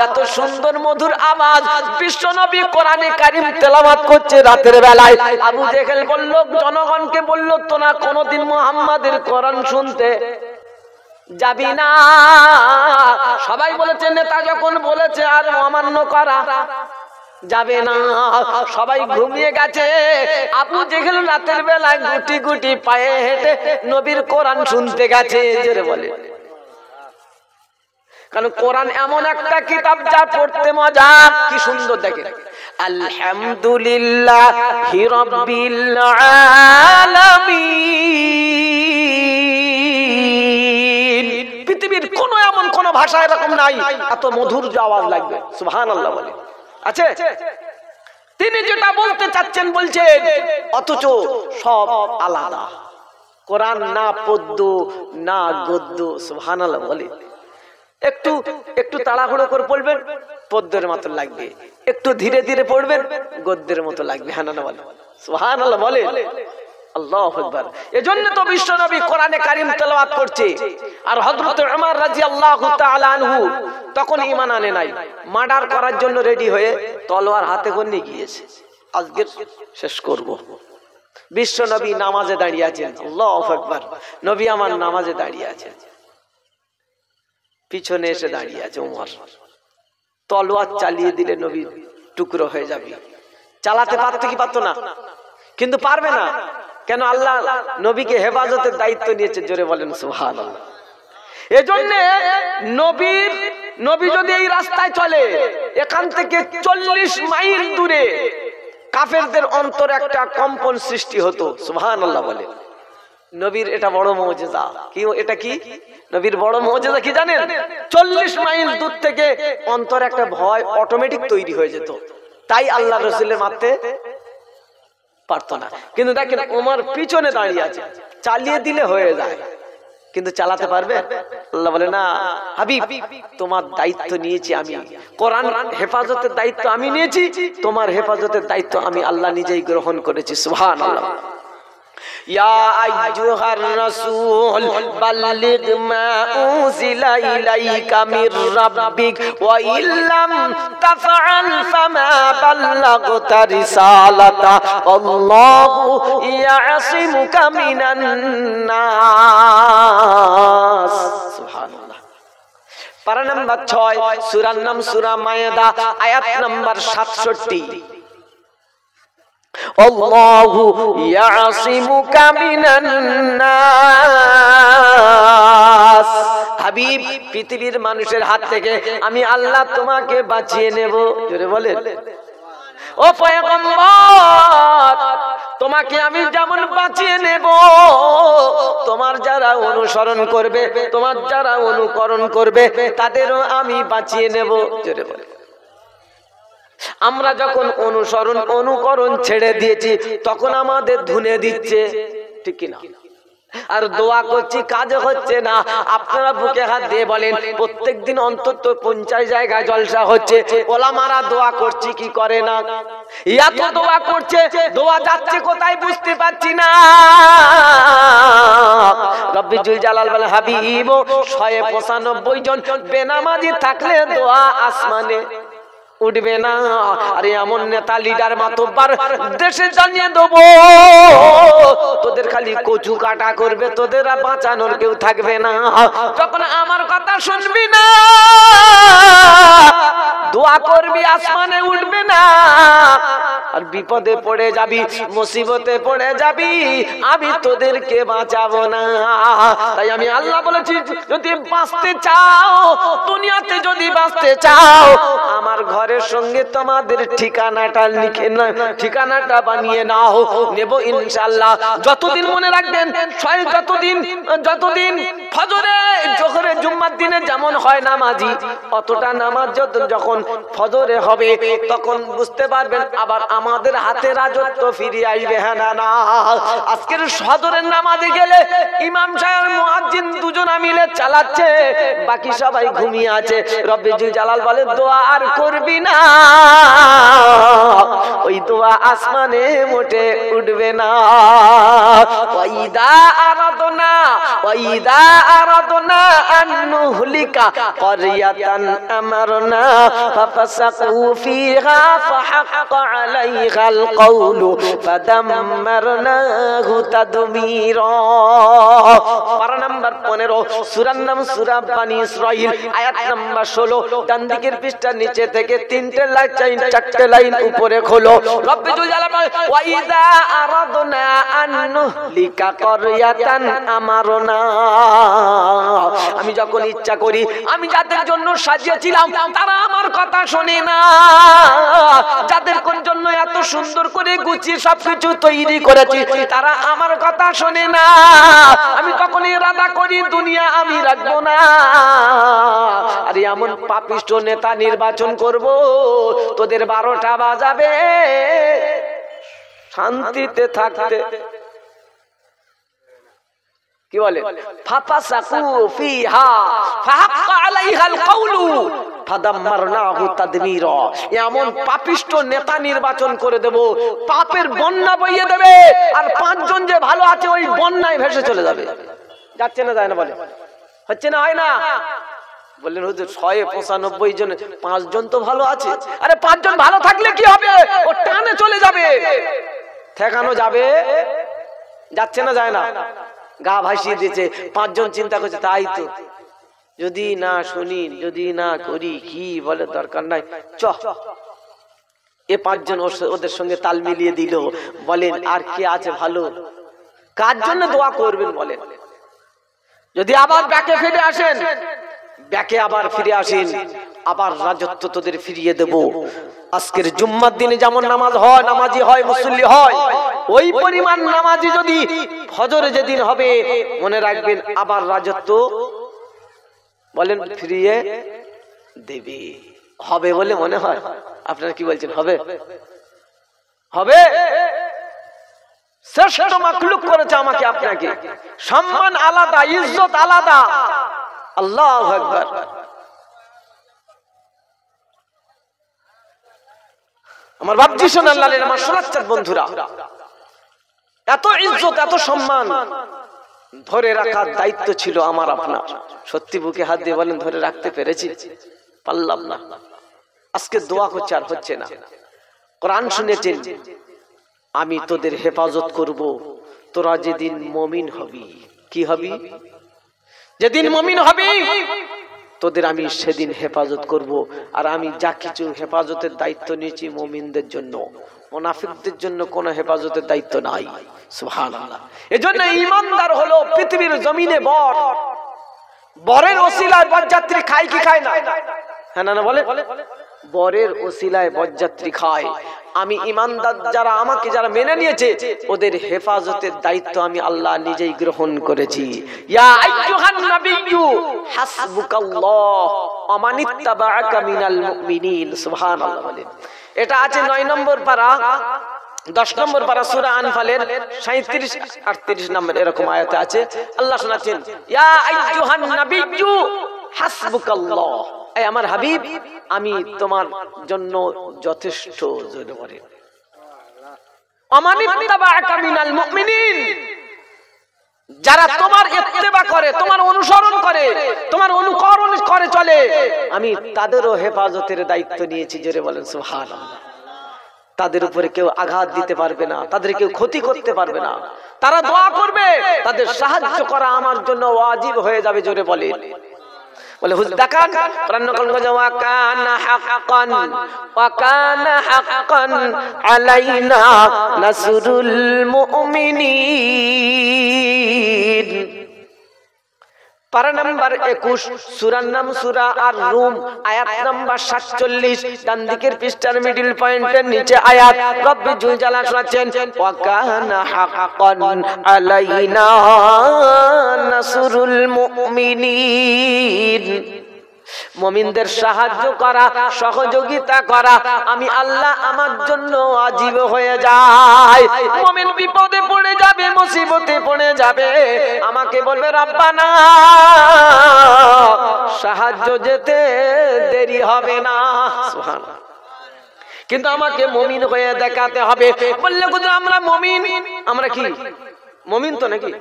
এত সুন্দর মধুর আওয়াজ বিশ্বনবী কোরআনে কারীম তেলাওয়াত করছে রাতের বেলায়। আবু জেহেল বলল, জনগণকে বলল, তোরা কোনদিন মুহাম্মাদের কোরআন শুনতে যাবি না। সবাই বলেছে, নেতা যখন বলেছে আর অমান্য করা যাবে না। সবাই ঘুমিয়ে গেছে। আবু জেহেল রাতের বেলায় গুটি গুটি পায়ে হেঁটে নবীর কোরআন শুনতে গেছে। জোরে বলে, কারণ কোরআন এমন একটা কিতাব যা পড়তে মজা। কি সুন্দর দেখেন, আলহামদুলিল্লাহি রাব্বিল আলামিন। পৃথিবীর কোন এমন কোন ভাষা এরকম নাই এত মধুর আওয়াজ লাগবে। সুবহানাল্লাহ বলে আছে। তিনি যেটা বলতে চাচ্ছেন বলছেন, অথচ সব আলাদা। কোরআন না পদ্য না গদ্য। সুবহানাল্লাহ বলে। একটু একটু তাড়াহুড়ো করে পড়বেন, পদ্যের মতো লাগবে। একটু ধীরে ধীরে পড়বেন, গদ্যের মতো লাগবে। হ্যাঁ না বলে, সুবহানাল্লাহ বলে। আল্লাহু আকবার। এজন্য তো বিশ্বনবী কোরআনে কারীম তেলাওয়াত করছে। আর হযরত ওমর রাদিয়াল্লাহু তাআলা আনহু তখন ঈমান আনে নাই, মার্ডার করার জন্য রেডি হয়ে তলোয়ার হাতে করে নিয়ে গিয়েছে। আজকে শেষ করব। বিশ্বনবী নামাজে দাঁড়িয়ে আছেন। আল্লাহু আকবার। নবী আমার নামাজে দাঁড়িয়ে আছেন, পিছনে এসে দাঁড়িয়ে আছে ওমর। তলোয়ার চালিয়ে দিলে নবী টুকরো হয়ে যাবে। চালাতে পারতো কি পারতো না? কিন্তু পারবে না কেন? আল্লাহ নবীকে হেফাজতের দায়িত্ব নিয়েছে। জোরে বলেন সুবহানাল্লাহ। এজন্য নবী যদি এই রাস্তায় চলে, এখান থেকে 40 মাইল দূরে কাফেরদের অন্তরে একটা কম্পন সৃষ্টি হতো। সুবহানাল্লাহ বলে। নবীর এটা বড় মুজিজা। কি এটা? কি নবীর বড় মুজিজা কি জানেন? 40 মাইল দূর থেকে অন্তরে একটা ভয় অটোমেটিক তৈরি হয়ে যেত। তাই আল্লাহ রাসূলের মারতে পারতো না। কিন্তু দেখেন ওমর পিছনে দাঁড়িয়ে আছে, চালিয়ে দিলে হয়ে যায়, কিন্তু চালাতে পারবে? আল্লাহ বলে, না হাবিব, তোমার দায়িত্ব নিয়েছি আমি। কোরআন হেফাজতের দায়িত্ব আমি নিয়েছি, তোমার হেফাজতের দায়িত্ব আমি আল্লাহ নিজেই গ্রহণ করেছি। সুবহানাল্লাহ। ইয়া আইয়ুহার রাসূল বাল্লিগ মা উনজিলা ইলাইকা মির রাব্বিক ওয়া ইল্লাম তাফআল ফামা বাল্লাগতা রিসালাতা আল্লাহু ইয়াসিমুকা মিনান নাস। সুবহানাল্লাহ। পারা নাম্বার 6, সূরার নাম সূরা মায়েদা, আয়াত নাম্বার 67। আল্লাহু ইয়াসিমুকা মিনান নাস। হাবিব, পৃথিবীর মানুষের হাত থেকে আমি আল্লাহ তোমাকে বাঁচিয়ে নেব। জোরে বলেন। ও পয়গম্বর, তোমাকে আমি যেমন বাঁচিয়ে নেব, তোমার যারা অনুসরণ করবে, তোমার যারা অনুকরণ করবে, তাদেরও আমি বাঁচিয়ে নেব। জোরে বলে। আমরা যখন অনুসরণ অনুকরণ ছেড়ে দিয়েছি, তখন আমাদের ধুনে দিচ্ছে, ঠিক কিনা? আর দোয়া করছি, কাজ হচ্ছে না। আপনারা বুকে হাত দিয়ে বলেন, প্রত্যেকদিন অন্তত 50 জায়গায় জলসা হচ্ছে, ওলামারা দোয়া করছি কি করে না? এত দোয়া করছে, দোয়া যাচ্ছে কোথায় বুঝতে পারছি না। রব্বি জুল জালাল বলে, হাবিব 195 জন বেনামাজি থাকলে দোয়া আসমানে উঠবে না। আরে এমন নেতা লিডার মাতব্বার দেশে জানিয়ে দেবো, তোদের খালি কচু কাটা করবে, তোদের বাঁচানোর কেউ থাকবে না। যখন আমার কথা শুনবি না, দোয়া করবি, আসমানে উঠবে না, আর বিপদে পড়ে যাবি, মুসিবতে পড়ে যাবি, আমি তোদেরকে বাঁচাবো না। তাই আমি আল্লাহ বলেছি, যদি বাঁচতে চাও, দুনিয়াতে যদি বাঁচতে চাও, আমার ঘরের সঙ্গে তোমাদের ঠিকানাটা লিখে না, ঠিকানাটা বানিয়ে নাও, নেব ইনশাআল্লাহ। যতদিন মনে রাখবেন, যতদিন ফজরে জোহরে জুম্মার দিনে যেমন হয় নামাজি, অতটা নামাজ যখন ফজরে হবে, তখন বুঝতে পারবেন আবার আমাদের হাতে রাজত্ব ফিরে আসবে। হ্যাঁ না না, আজকের ফজরের নামাজে গেলে ইমাম সাহেব মুয়াজ্জিন দুজনা মিলে চালাচ্ছে, বাকি সবাই ঘুমিয়ে আছে। রব্বি জুল জালাল বলে, দোয়া আর করবি না, ওই দোয়া আসমানে মোটে উঠবে না। ওয়াইদা আরাদনা আন নুহলিকা ক্বরিয়াতান আমারনা ফাফাসাকু ফিহা ফাহাক্কা আলাইহাল কওলু ফাদাম্মারনাহু তাদমীরা। পারা নাম্বার 15, সূরার নাম সূরা বানী ইসরাঈল, আয়াত নাম্বার 16। ডান দিকের পৃষ্ঠার নিচে থেকে 3টে লাইন, 4টে লাইন উপরে খোলো। রব্বি জুল জালাল বলে, ওয়াইদা আরাদনা আন নুহলিকা ক্বরিয়াতান আমারনা। আমি যখন ইচ্ছা করি, আমি যাদের জন্য সাজিয়েছিলাম তারা আমার কথা শোনে না, যাদের জন্য এত সুন্দর করে গুছিয়ে সবকিছু তৈরি করেছি, তারা আমার কথা শোনে না। আমি তখন ইরাদা করি, দুনিয়া আমি রাখবো না, আর এমন পাপিষ্ঠ নেতা নির্বাচন করব, তোদের 12টা বাজাবে শান্তিতে থাকতে। কি বলে? ফাফাসাকু ফিহা ফাহাক্কা আলাইহাল কওলু ফাদাম্মারনাহু তাদমীরা। এমন পাপিষ্ঠ নেতা নির্বাচন করে দেব, পাপের বন্যা বইয়ে দেবে, আর 5 জন যে ভালো আছে ওই বন্যায় ভেসে চলে যাবে। যাচ্ছে না, যায় না? বলে হচ্ছে না, হয় না? বললেন হুজুর 195 জন, 5 জন তো ভালো আছে। আরে 5 জন ভালো থাকলে কি হবে? ও টানে চলে যাবে, ঠেকানো যাবে? যাচ্ছে না, যায় না? গা ভাসিয়ে দিয়েছে। 5 জন চিন্তা করছে, তাই তো, যদি না শুনি, যদি না করি, কি বলে দরকার নাই, চ। এ 5 জন ওদের সঙ্গে তাল মিলিয়ে দিল। বলেন আর কে আছে ভালো? কার জন্য দোয়া করবেন বলেন? যদি আবার ব্যাকে ফিরে আসেন, ব্যাকে আবার ফিরে আসেন, আবার রাজত্ব তোদের ফিরিয়ে দেব। আজকের জুম্মার দিনে যেমন নামাজ হয়, নামাজি হয়, মুসল্লি হয়, ওই পরিমাণ নামাজি যদি ফজরে যেদিন হবে, মনে রাখবেন আবার রাজত্ব বলেন ফিরিয়ে দেবে। হবে বলে মনে হয়? আপনারা কি বলছেন? হবে? হবে? শ্রেষ্ঠ মাখলুক করেছে আমাকে আপনাকে, সম্মান আলাদা, ইজ্জত আলাদা। আল্লাহু আকবার। আমার বাপজি শোনার লালের, আমার শোনাচ্ছেন বন্ধুরা, এত ইজ্জত, এত সম্মান ধরে রাখার দায়িত্ব ছিল আমার আপনার। সত্যি বুকে হাত দিয়ে বলেন, ধরে রাখতে পেরেছি? পারলাম না। আজকে দোয়া হচ্ছে আর হচ্ছে না। কোরআন শুনেছেন, আমি তোদের হেফাজত করব, তোরা যেদিন মুমিন হবি। কি হবি? যেদিন মুমিন হবি, তোদের আমি সেদিন হেফাজত করব। আর আমি যা কিছু হেফাজতের দায়িত্ব নিয়েছি মুমিনদের জন্য, মুনাফিকদের জন্য কোনো হেফাজতের দায়িত্ব নাই। সুবহানাল্লাহ। এজন্য ঈমানদার হলো পৃথিবীর জমিনে বর। বরের ওসিলায় বরযাত্রী খায় কি খায় না? হ্যাঁ না বলে? বরের ওসিলায় বরযাত্রী খায়। আমি ঈমানদার যারা আমাকে যারা মেনে নিয়েছে ওদের হেফাজতের দায়িত্ব আমি আল্লাহ নিজেই গ্রহণ করেছি। ইয়া আইয়ুহান নাবিয়্যু হাসবুকাল্লাহ ওয়া মান ইত্তাবাআকা মিনাল মুমিনিন। সুবহানাল্লাহ বলেন। এটা আছে 9 নম্বর পারা 10 নম্বর পারা সূরা আনফালের 37 38 নম্বর এরকম আয়াতে আছে। আল্লাহ শোনাচ্ছেন, ইয়া আইয়ুহান নাবিয়্যু হাসবুকাল্লাহ, এই আমার হাবিব আমি তোমার জন্য যথেষ্ট। জোরে বলেন আমানিত্তাবাআকা মিনাল মুমিনিন, যারা তোমার ইত্তেবা করে, তোমার অনুসরণ করে, তোমার অনুকরণ করে চলে, আমি তাদেরও হেফাজতের দায়িত্ব নিয়েছি। জোরে বলেন সুবহানাল্লাহ। তাদের উপরে কেউ আঘাত দিতে পারবে না, তাদের কেউ ক্ষতি করতে পারবে না। তারা দোয়া করবে, তাদের সাহায্য করা আমার জন্য ওয়াজিব হয়ে যাবে। জোরে বলেন। বলে হুজদাকান কোরআন নকল করে ওয়া কানা হাক্কান আলাইনা নাসরুল মুমিনিন। পারা নাম্বার 21 সূরার নাম সূরা আর রুম, আয়াত নাম্বার 47, ডান দিকের পৃষ্ঠার মিডল পয়েন্টের নিচে আয়াত। রব্বি জুল জালাল শোনাচ্ছেন, ওয়া কানা হাক্কান আলাইনা নাসরুল মুমিনিন। মুমিনদের সাহায্য করা, সহযোগিতা করা আমি আল্লাহ আমার জন্য ওয়াজিব হয়ে যায়। মুমিন বিপদে পড়ে যাবে, মুসিবতে পড়ে যাবে, আমাকে বলবে রব্বানা সাহায্য যেতে দেরি হবে না। সুবহানাল্লাহ। কিন্তু আমাকে মুমিন হয়ে দেখাতে হবে। বললে হুজুর আমরা মুমিন, আমরা কি মুমিন তো নাকি?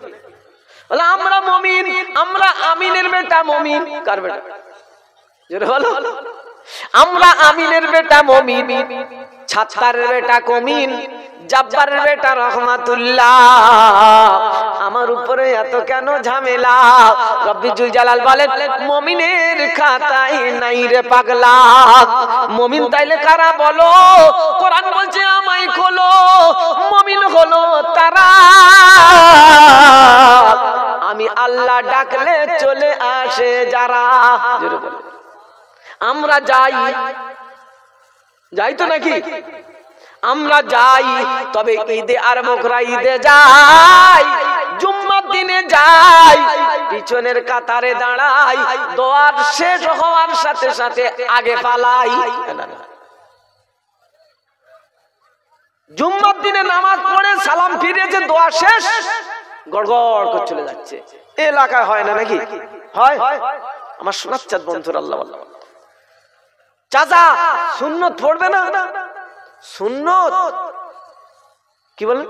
বলে আমরা মুমিন, আমরা আমিনের বেটা মুমিন। কার বেটা? জোরে বলো। আমরা আমিনের বেটা মুমিন, ছাত্তারের বেটা কমিন, জাব্বারের বেটা রহমাতুল্লাহ। আমার উপরে এত কেন ঝামেলা? রব্বি জুল জালাল বলেন, মুমিনের খাতায় নাই রে পাগলা। মুমিন তাইলে কারা বলো? কোরআন বলছে আমায় খোলো। মুমিন হলো তারা আমি আল্লাহ ডাকলে চলে আসে যারা। জোরে বলো। আমরা যাই তো নাকি? আমরা যাই, তবে ঈদে আর বকরা ঈদে যাই, জুম্মার দিনে যাই, পিছনের কাতারে দাঁড়াই, দোয়ার শেষ হওয়ার সাথে সাথে আগে পালাই। জুম্মার দিনে নামাজ পড়ে সালাম ফিরেছে, দোয়া শেষ, গড়গড় করে চলে যাচ্ছে। এলাকায় হয় না নাকি? হয়। আমার শোনাচ্ছেন বন্ধুরা, আল্লাহ আল্লাহ। চাচা সুন্নত পড়বে না? সুন্নত কি বলেন?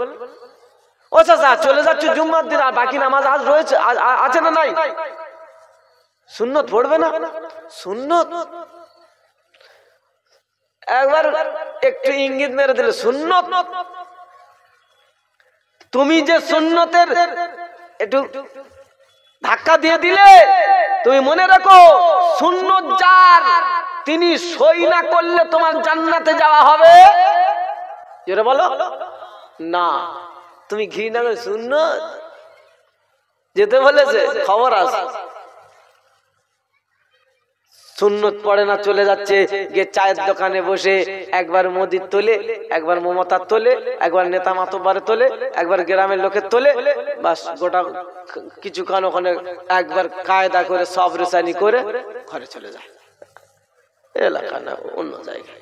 ও চাচা চলে যাচ্ছে জুম্মার দিন, আর বাকি নামাজ আজ রয়েছে, আছে না নাই? সুন্নত পড়বে না? সুন্নত একবার একটু ইঙ্গিত মেরে দিলে সুন্নত। তুমি যে সুন্নতের একটু ধাক্কা দিয়ে দিলে, তুমি মনে রাখো সুন্নত যার, তিনি সই না করলে তোমার জান্নাতে যাওয়া হবে। যেটা বলো না, তুমি ঘৃণা করে সুন্নত যেতে বলেছে, খবর আছে। সুন্নত পড়ে না, চলে যাচ্ছে গিয়ে চায়ের দোকানে বসে একবার মোদির তোলে, একবার মমতার তোলে, একবার নেতা মাতব্বারের তোলে, একবার গ্রামের লোকের তোলে, বাস গোটা কিছুক্ষণ ওখানে একবার কায়দা করে সব রেসানি করে ঘরে চলে যায়। এলাকা না, অন্য জায়গায়।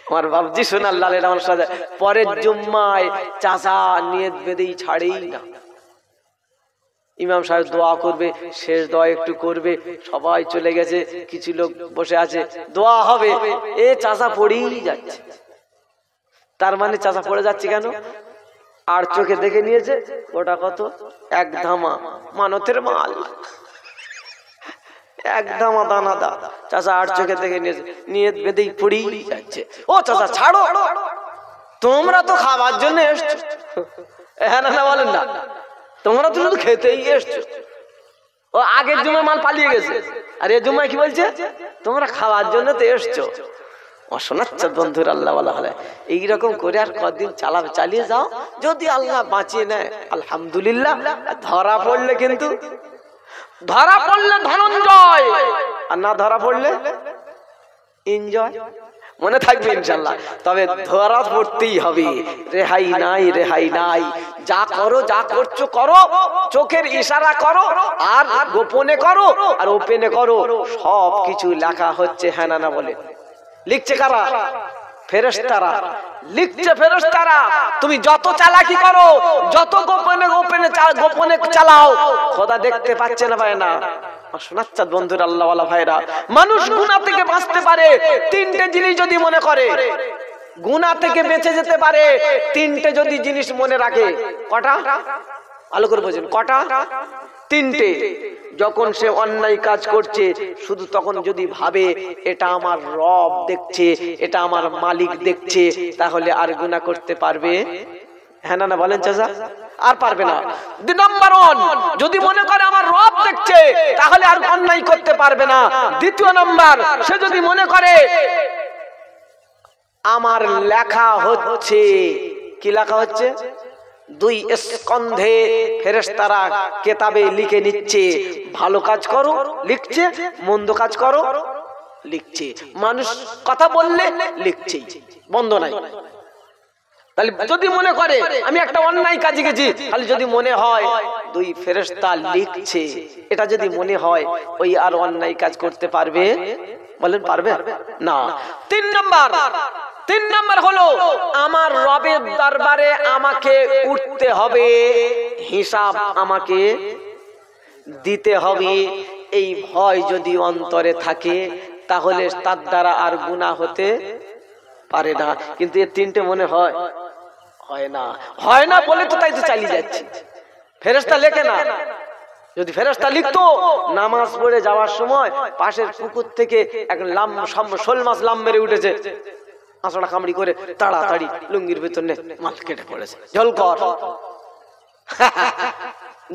আমার বাবজি সোনার লালের আমার সাথে পরের জুম্মায় চাচা নিয়ত বেঁধেই ছাড়েই না। ইমাম সাহেব দোয়া করবে, শেষ দোয়া একটু করবে, সবাই চলে গেছে, কিছু লোক বসে আছে, দোয়া হবে, এ চাচা পড়েই যাচ্ছে। তার মানে চাচা পড়ে যাচ্ছে কেন? আর চোখে দেখে নিয়েছে ওটা কত, এক ধামা মানতের মাল, এক ধামা দানা দা। চাচা আর চোখে দেখে নিয়েছে, নিয়ত বেঁধেই পড়েই যাচ্ছে। ও চাচা ছাড়ো, তোমরা তো খাবার জন্য এসছো। হ্যাঁ না বলেন না, তোমরা তো শুধু খেতেই এসছো। ও আগের জুমায় মাল পালিয়ে গেছে, আর এই জুমায় কি বলছে? তোমরা খাওয়ার জন্য তো এসছো। শোনাচ্ছে বন্ধুর আল্লাহ বলা হলে এইরকম করে আর কদিন চালিয়ে যাও, যদি আল্লাহ বাঁচিয়ে নেয় আলহামদুলিল্লাহ। ধরা পড়লে কিন্তু, ধরা পড়লে ধনঞ্জয়, আর না ধরা পড়লে এনজয় মনে থাকবে ইনশাআল্লাহ। তবে ধরা পড়তেই হবে, রেহাই নাই, রেহাই নাই। যা করো, যা করছো করো, চোখের ইশারা করো, আর গোপনে করো আর ওপেনে করো, সব কিছু লেখা হচ্ছে। হ্যাঁ না না বলে? লিখছে কারা? ফেরেশতারা লিখছে, ফেরেশতারা। তুমি যত চালাকি করো, যত গোপনে গোপনে গোপনে চালাও, খোদা দেখতে পাচ্ছে না, পায় না। শোনাচ্ছা বন্ধুরা, আল্লাহ ওয়ালা ভাইরা, মানুষ গুনাহ থেকে বাঁচতে পারে তিনটে জিনিস যদি মনে করে। গুনাহ থেকে বেঁচে যেতে পারে তিনটে যদি জিনিস মনে রাখে। কটা? ভালো করে বোঝেন, কটা? তিনটে। যখন সে অন্যায় কাজ করছে, শুধু তখন যদি ভাবে এটা আমার রব দেখছে, এটা আমার মালিক দেখছে, তাহলে আর গুনাহ করতে পারবে? হ্যাঁ না না বলেন চাচা? আর পারবে না। 2 নম্বর, যদি মনে করে আমার রব দেখছে, তাহলে আর অন্যায় করতে পারবে না। 2 নম্বর, সে যদি মনে করে আমার লেখা হচ্ছে, কি লেখা হচ্ছে? 2 স্কন্ধে ফেরেশতারা কিতাবে লিখে নিচ্ছে, ভালো কাজ করো লিখছে, মন্দ কাজ করো লিখছে, মানুষ কথা বললে লিখছে, বন্ধ নাই। তাহলে যদি মনে করে আমি একটা অন্যায় কাজে গেছি, তাহলে যদি মনে হয় 2 ফেরেশতা লিখছে, এটা যদি মনে হয়, ওই আর অন্যায় কাজ করতে পারবে? বলেন পারবে না। 3 নম্বর হলো আমার রবের দরবারে আমাকে উঠতে হবে, হিসাব আমাকে দিতে হবে। এই ভয় যদি অন্তরে থাকে, তাহলে তার দ্বারা আর গুনাহ হতে পারে না। কিন্তু এই তিনটে মনে হয় না, হয় না বলে তো তাই তো চালিয়ে যাচ্ছে। ফেরেশতা লেখে না। যদি ফেরেশতা লিখতো, নামাজ পড়ে যাওয়ার সময় পাশের পুকুর থেকে এক শোল মাছ লাম মেরে উঠেছে, আঁচড়া কামড়ি করে তাড়াতাড়ি লুঙ্গির ভেতর মাছ কেটে পড়েছে, জল কর,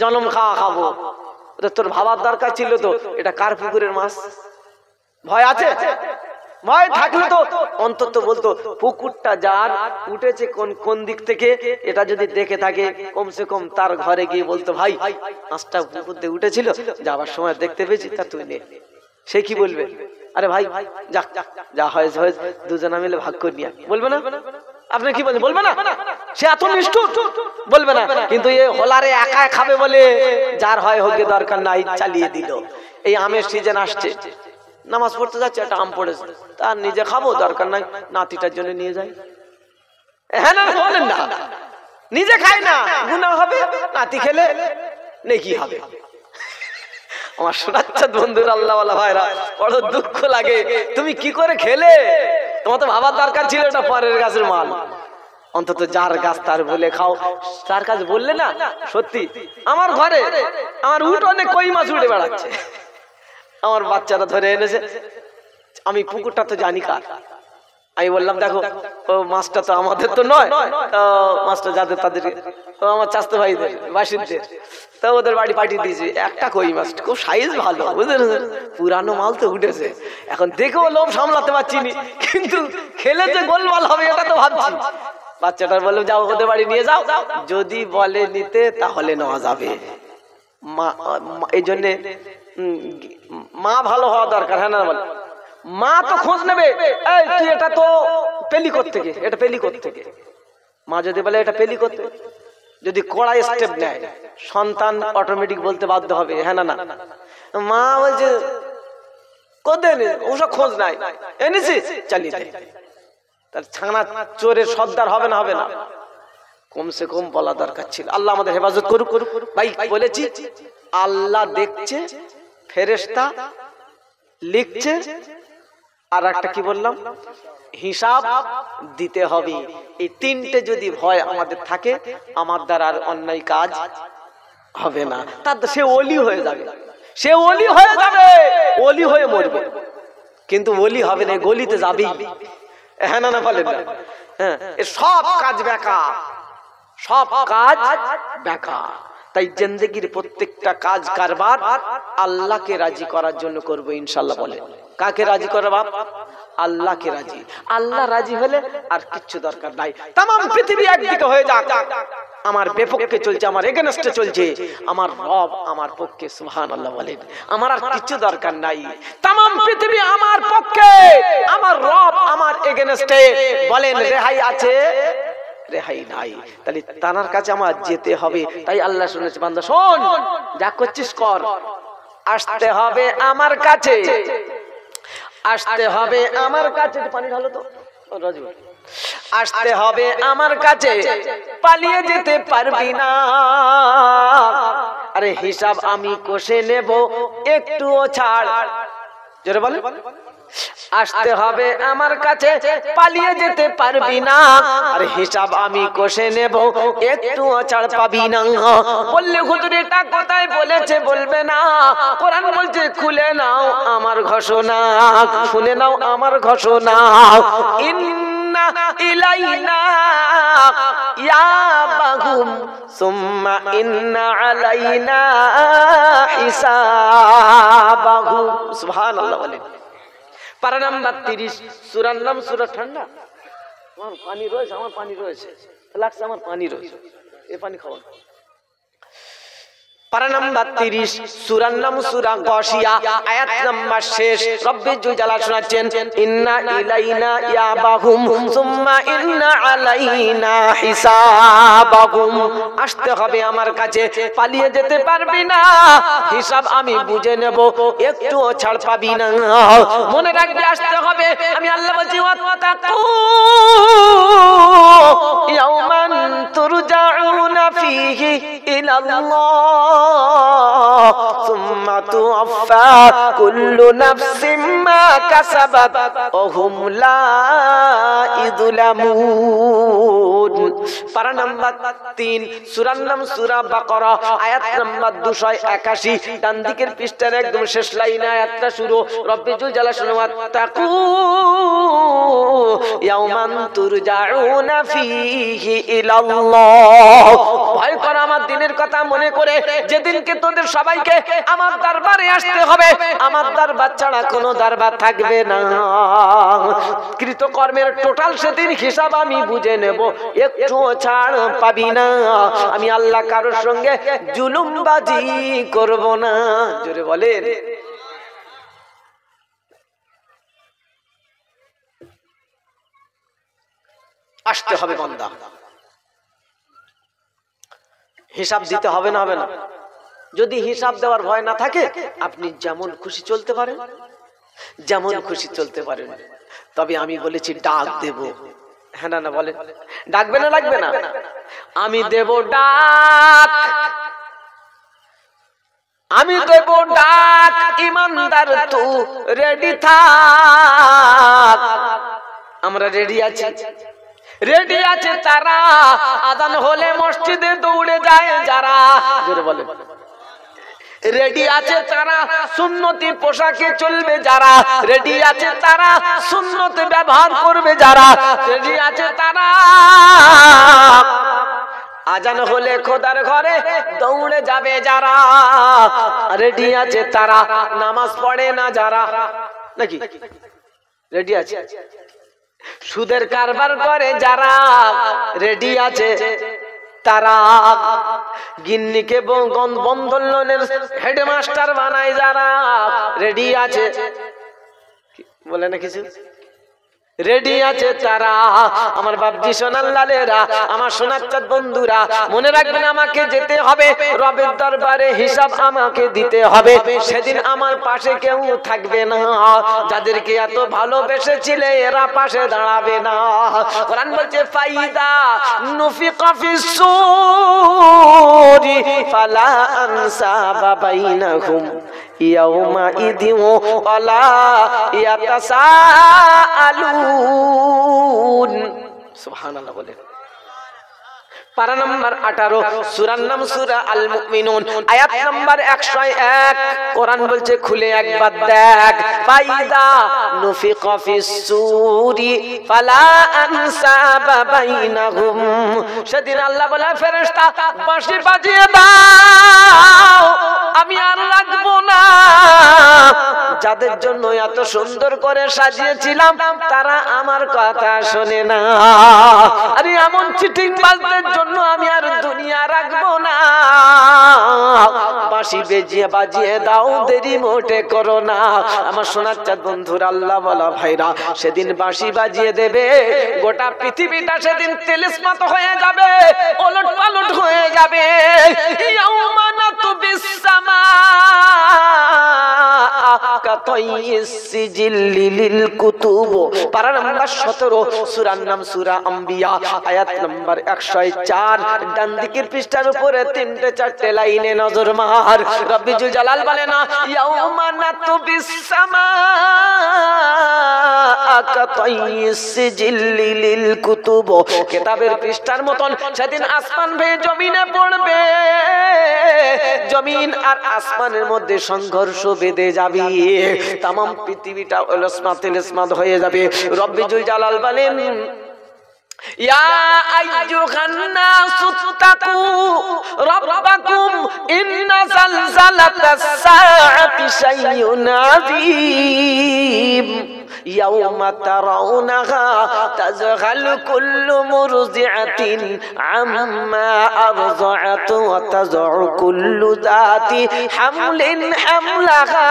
জনম খাবো। তোর ভাবার দরকার ছিল তো এটা কার পুকুরের মাছ। ভয় আছে? ভয় থাকলে তো অন্তত বলতো পুকুরটা যার উঠেছে কোন দিক থেকে, এটা যদি দেখে থাকে কমসে কম তার ঘরে গিয়ে বলতো, ভাই মাছটা পুকুর থেকে উঠেছিল, যাবার সময় দেখতে পেয়েছি, তা তুই নে। সে কি বলবে? আরে ভাই যা যা হয় দুজনা মিলে ভাগ করে নিয়ে, বলবে না? আপনি কি বলেন? বলবে না? সে এত নিষ্ঠুর, বলবে না। কিন্তু এ হোলারে একা খাবে বলে যার হয় হোক, দরকার নাই, চালিয়ে দিল। এই আমের সিজন আসছে, নামাজ পড়তে যাচ্ছে, একটা আম পড়েছে, তার নিজে খাবো, দরকার নাই, নাতিটার জন্য নিয়ে যাই। হ্যাঁ না বলেন না? নিজে খায় না, গুনাহ হবে, নাতি খেলে নেকি হবে। আমার শোনাচ্ছা বন্ধুরা, আল্লাহ ওয়ালা ভাইরা, বড় দুঃখ লাগে। তুমি কি করে খেলে? তোমার তো ভাবার দরকার ছিল এটা পরের গাছের মাল। অন্তত যার গাছ তার বলে খাও। তার কাছে বললে না, সত্যি আমার ঘরে আমার উঠোনে কই মাছ উঠে বেড়াচ্ছে, আমার বাচ্চারা ধরে এনেছে। আমি পুকুরটা তো জানি কার। আমি বললাম, দেখো ও মাছটা তো আমাদের তো নয়, মাছটা যাদের তাদের, আমার চাচতো ভাইদের বাসিন্দের, তা ওদের বাড়ি পাঠিয়ে দিয়েছি। একটা কই মাছ, খুব সাইজ ভালো, বুঝলেন, পুরানো মাল তো উঠেছে। এখন দেখেও লোভ সামলাতে পারছি নি, কিন্তু খেলে যে গোলমাল হবে এটা তো ভাবছি। বাচ্চাটার বললাম, যাও ওদের বাড়ি নিয়ে যাও, যদি বলে নিতে তাহলে নেওয়া যাবে। মা এই জন্যে মা ভালো হওয়া দরকার। হ্যাঁ না বলে? মা তো খোঁজ নেবে, এই তুই এটা তো পেলি থেকে, এটা পেলি থেকে। মা যদি বলে এটা পেলি করতে, যদি কড়া স্টেপ নেয়, সন্তান অটোমেটিক বলতে বাধ্য হবে হ্যাঁ না না। মা বলছে কোথায়, ওসব খোঁজ নাই, এনেছি চালিয়ে দেয়। তার ছানা চোরের সর্দার হবে না? হবে না। কমসে কম বলা দরকার ছিল। আল্লাহ আমাদের হেফাজত করুক। ভাই বলেছি, আল্লাহ দেখছে, ফেরেশতা লিখছে, আর একটা কি বললাম, হিসাব দিতে হবে। এই তিনটে যদি ভয় আমাদের থাকে, আমার দ্বারা আর অন্যায় কাজ হবে না। তার সে ওলি হয়ে যাবে, সে ওলি হয়ে যাবে, ওলি হয়ে মরবে, কিন্তু ওলি হবে না, গলিতে যাবেই। হ্যাঁ না না বলেন না? হ্যাঁ, সব কাজ বেকার, সব কাজ বেকার। তাই জিন্দেগির প্রত্যেকটা কাজ কারবার আল্লাহকে রাজি করার জন্য করবো ইনশাআল্লাহ। বলে কাকে রাজি করে বাপ? আল্লাহকে রাজি। আল্লাহ রাজি হলে আর কিচ্ছু দরকার নাই। তামাম পৃথিবী একদিকে হয়ে যাক, আমার বিপক্ষে চলছে, আমার এগেনস্টে চলছে, আমার রব আমার পক্ষে। সুবহানাল্লাহ বলেন। আমার আর কিছু দরকার নাই, तमाम পৃথিবী আমার পক্ষে, আমার রব আমার এগেনস্টে। বলেন রেহাই আছে? রেহাই নাই। তাহলে তানার কাছে আমার যেতে হবে। তাই আল্লাহ শুনেছে, বান্দা শোন, যা করছিস কর, আসতে হবে আমার কাছে, আসতে হবে আমার কাছে। পানি ঢালো তো রাজু, আসতে হবে আমার কাছে, পালিয়ে যেতে পারবি না। আরে হিসাব আমি কষে নেব, একটুও ছাড়। জোরে বলে, আসতে হবে আমার কাছে, পালিয়ে যেতে পারবি না। আর হিসাব আমি কষে নেব, একটুও ছাড় পাবি না। বললে হুজুর এটা কোথায় বলেছে? বলবে না, কোরআন বলছে খুলে নাও আমার ঘোষণা, শুনে নাও আমার ঘোষণা। ইন্না ইলাইনা ইয়াবাহুম সুম্মা ইন্না আলাইনা হিসাবাহুম। সুবহানাল্লাহ বলেন। পারা নাম্বার 30, সূরার নাম সূরা ঠান্ডা। আমার পানি রয়েছে, আমার পানি রয়েছে, লাগছে আমার পানি রয়েছে, এই পানি খাওয়া। পারা নাম্বার 30, সূরার নাম সূরা গাশিয়া, আয়াত নাম্বার শেষ। রব্বুল জালাল শোনাচ্ছেন, ইন্না ইলাইনা ইয়াবাহুম সুম্মা ইন্না আলাইনা হিসাবাহুম। আসতে হবে আমার কাছে, পালিয়ে যেতে পারবি না, হিসাব আমি বুঝে নেব, একটুও ছাড় পাবি না। মনে রাখবি, আসতে হবে। আমি আল্লাহ বলছি, ওয়াত্তাকু ইয়াওমান তুরজাউনা ফীহি ইলাল্লাহ সুম্মা তুওয়াফা কুল্লু নাফসিম মা কাসাবাত ওয়া হুম লা ইযলামুন। পারা নাম্বার 3, সূরার নাম সূরা বাকারা, আয়াত নাম্বার 281। ডান দিকের পৃষ্ঠার একদম শেষ লাইনে আয়াতটা শুরু। রব্বুল জালাল শুনওয়াত তাকু ইয়াওমান তুরজাউনা ফীহি ইলাল্লাহ। ভয় কর আমার দিনের কথা মনে করে, যেদিনকে তোদের সবাইকে আমার দরবারে আসতে হবে, আমার দরবার ছাড়া কোনো দরবার থাকবে না। কৃতকর্মের টোটাল সেদিন হিসাব আমি বুঝে নেব, একটুও ছাড় পাবি না। আমি আল্লাহ কারোর সঙ্গে জুলুমবাজি করব না। জোরে বলেন। আসতে হবে বান্দা, হিসাব দিতে হবে না? হবে না। যদি হিসাব দেওয়ার ভয় না থাকে, আপনি যেমন খুশি চলতে পারেন, যেমন খুশি চলতে পারেন। তবে আমি বলেছি ডাক দেব। হ্যাঁ না না বলেন, ডাকবে না লাগবে না? আমি দেব ডাক, আমি দেব ডাক। ইমানদার তু রেডি থাক। আমরা রেডি আছি, রেডি আছে তারা। আযান হলে মসজিদে দৌড়ে যায় যারা। জোরে বলে, রেডি আছে তারা। সুন্নতি পোশাকে চলবে যারা, রেডি আছে তারা। সুন্নত ব্যবহার করবে যারা, রেডি আছে তারা। আযান হলে খোদার ঘরে দৌড়ে যাবে যারা, রেডি আছে তারা। নামাজ পড়ে না যারা, নাকি রেডি আছে। সুদের কারবার করে যারা, রেডি আছে তারা। গিন্নিকে বন্ধন লোনের হেডমাস্টার বানায় যারা, রেডি আছে। বলে না কিছু, রেডি আছে তারা। আমার বাপজি সোনার লালেরা, আমার সোনার চাঁদ বন্ধুরা, মনে রাখবেন আমাকে যেতে হবে রবের দরবারে, হিসাব আমাকে দিতে হবে। সেদিন আমার পাশে কেউ থাকবে না। যাদেরকে এত ভালোবেসেছিলে এরা পাশে দাঁড়াবে না। কোরআন বলছে, ফাইদা নুফিকা ফিস-সূরি ফালা আনসাবা বাইনাহুম ইয়াউমা ইদিন ওয়ালা ইয়াতাসাআলুন। সুবহানাল্লাহ বলে। পারা নাম্বার 18, সূরার নাম সূরা আল মুমিনুন, আয়াত নাম্বার 101। কোরআন বলছে, খুলে একবার দেখ। ফাইদা নুফিকা ফিস-সূরি ফালা আনসাবা বাইনাহুম। সেদিন আল্লাহ বলে, ফেরেশতা বাঁশি বাজিয়ে দাও, আমি আর রাখবো না। যাদের জন্য এত সুন্দর করে সাজিয়েছিলাম তারা আমার কথা শোনে না। আরে এমন চিটিং বাজদের জন্য আমি আর দুনিয়া রাখবো না। বাঁশি বাজিয়ে দাও, দেরি মোটে করো না। আমার সোনার চাঁদ বন্ধুরা, আল্লাহ বলা ভাইরা, সেদিন বাঁশি বাজিয়ে দেবে, গোটা পৃথিবীটা সেদিন তেলিস্মাত হয়ে যাবে, ওলট পালট হয়ে যাবে। ইয়াউমানাতু বিসসামা কাতাইসিজিল্লিল কুতুব, পারা নাম্বার 17, সূরার নাম সূরা আম্বিয়া, আয়াত নাম্বার 104। ডান দিকের পৃষ্ঠার উপরে 3-4 লাইনে নজর মার। রব্বি জুল জালাল বলে না, ইয়াউমানাতু বিসসামা কাতাইসিজিল্লিল কুতুব, কিতাবের পৃষ্ঠার মতন সেদিন আসমান ভেঙে জমিনে পড়বে, জমিন আর আসমানের মধ্যে সংঘর্ষ বেঁধে যাবে, তাম পৃথিবীটা ওলসমাত হয়ে যাবে। রব্বি জুল জালাল বলেন, ইয়া আইয়ুহান নাসু তাকু রাব্বাকুম ইন্না যালজালাতাস সাআতি শাইউন আযীম ইয়াউমা তারাউনাহা তাযহালু কুল্লু মুরদিআতিন আম্মা আরযাআত ওয়া তাযউ কুল্লু যাতি হামলিন হামলাহা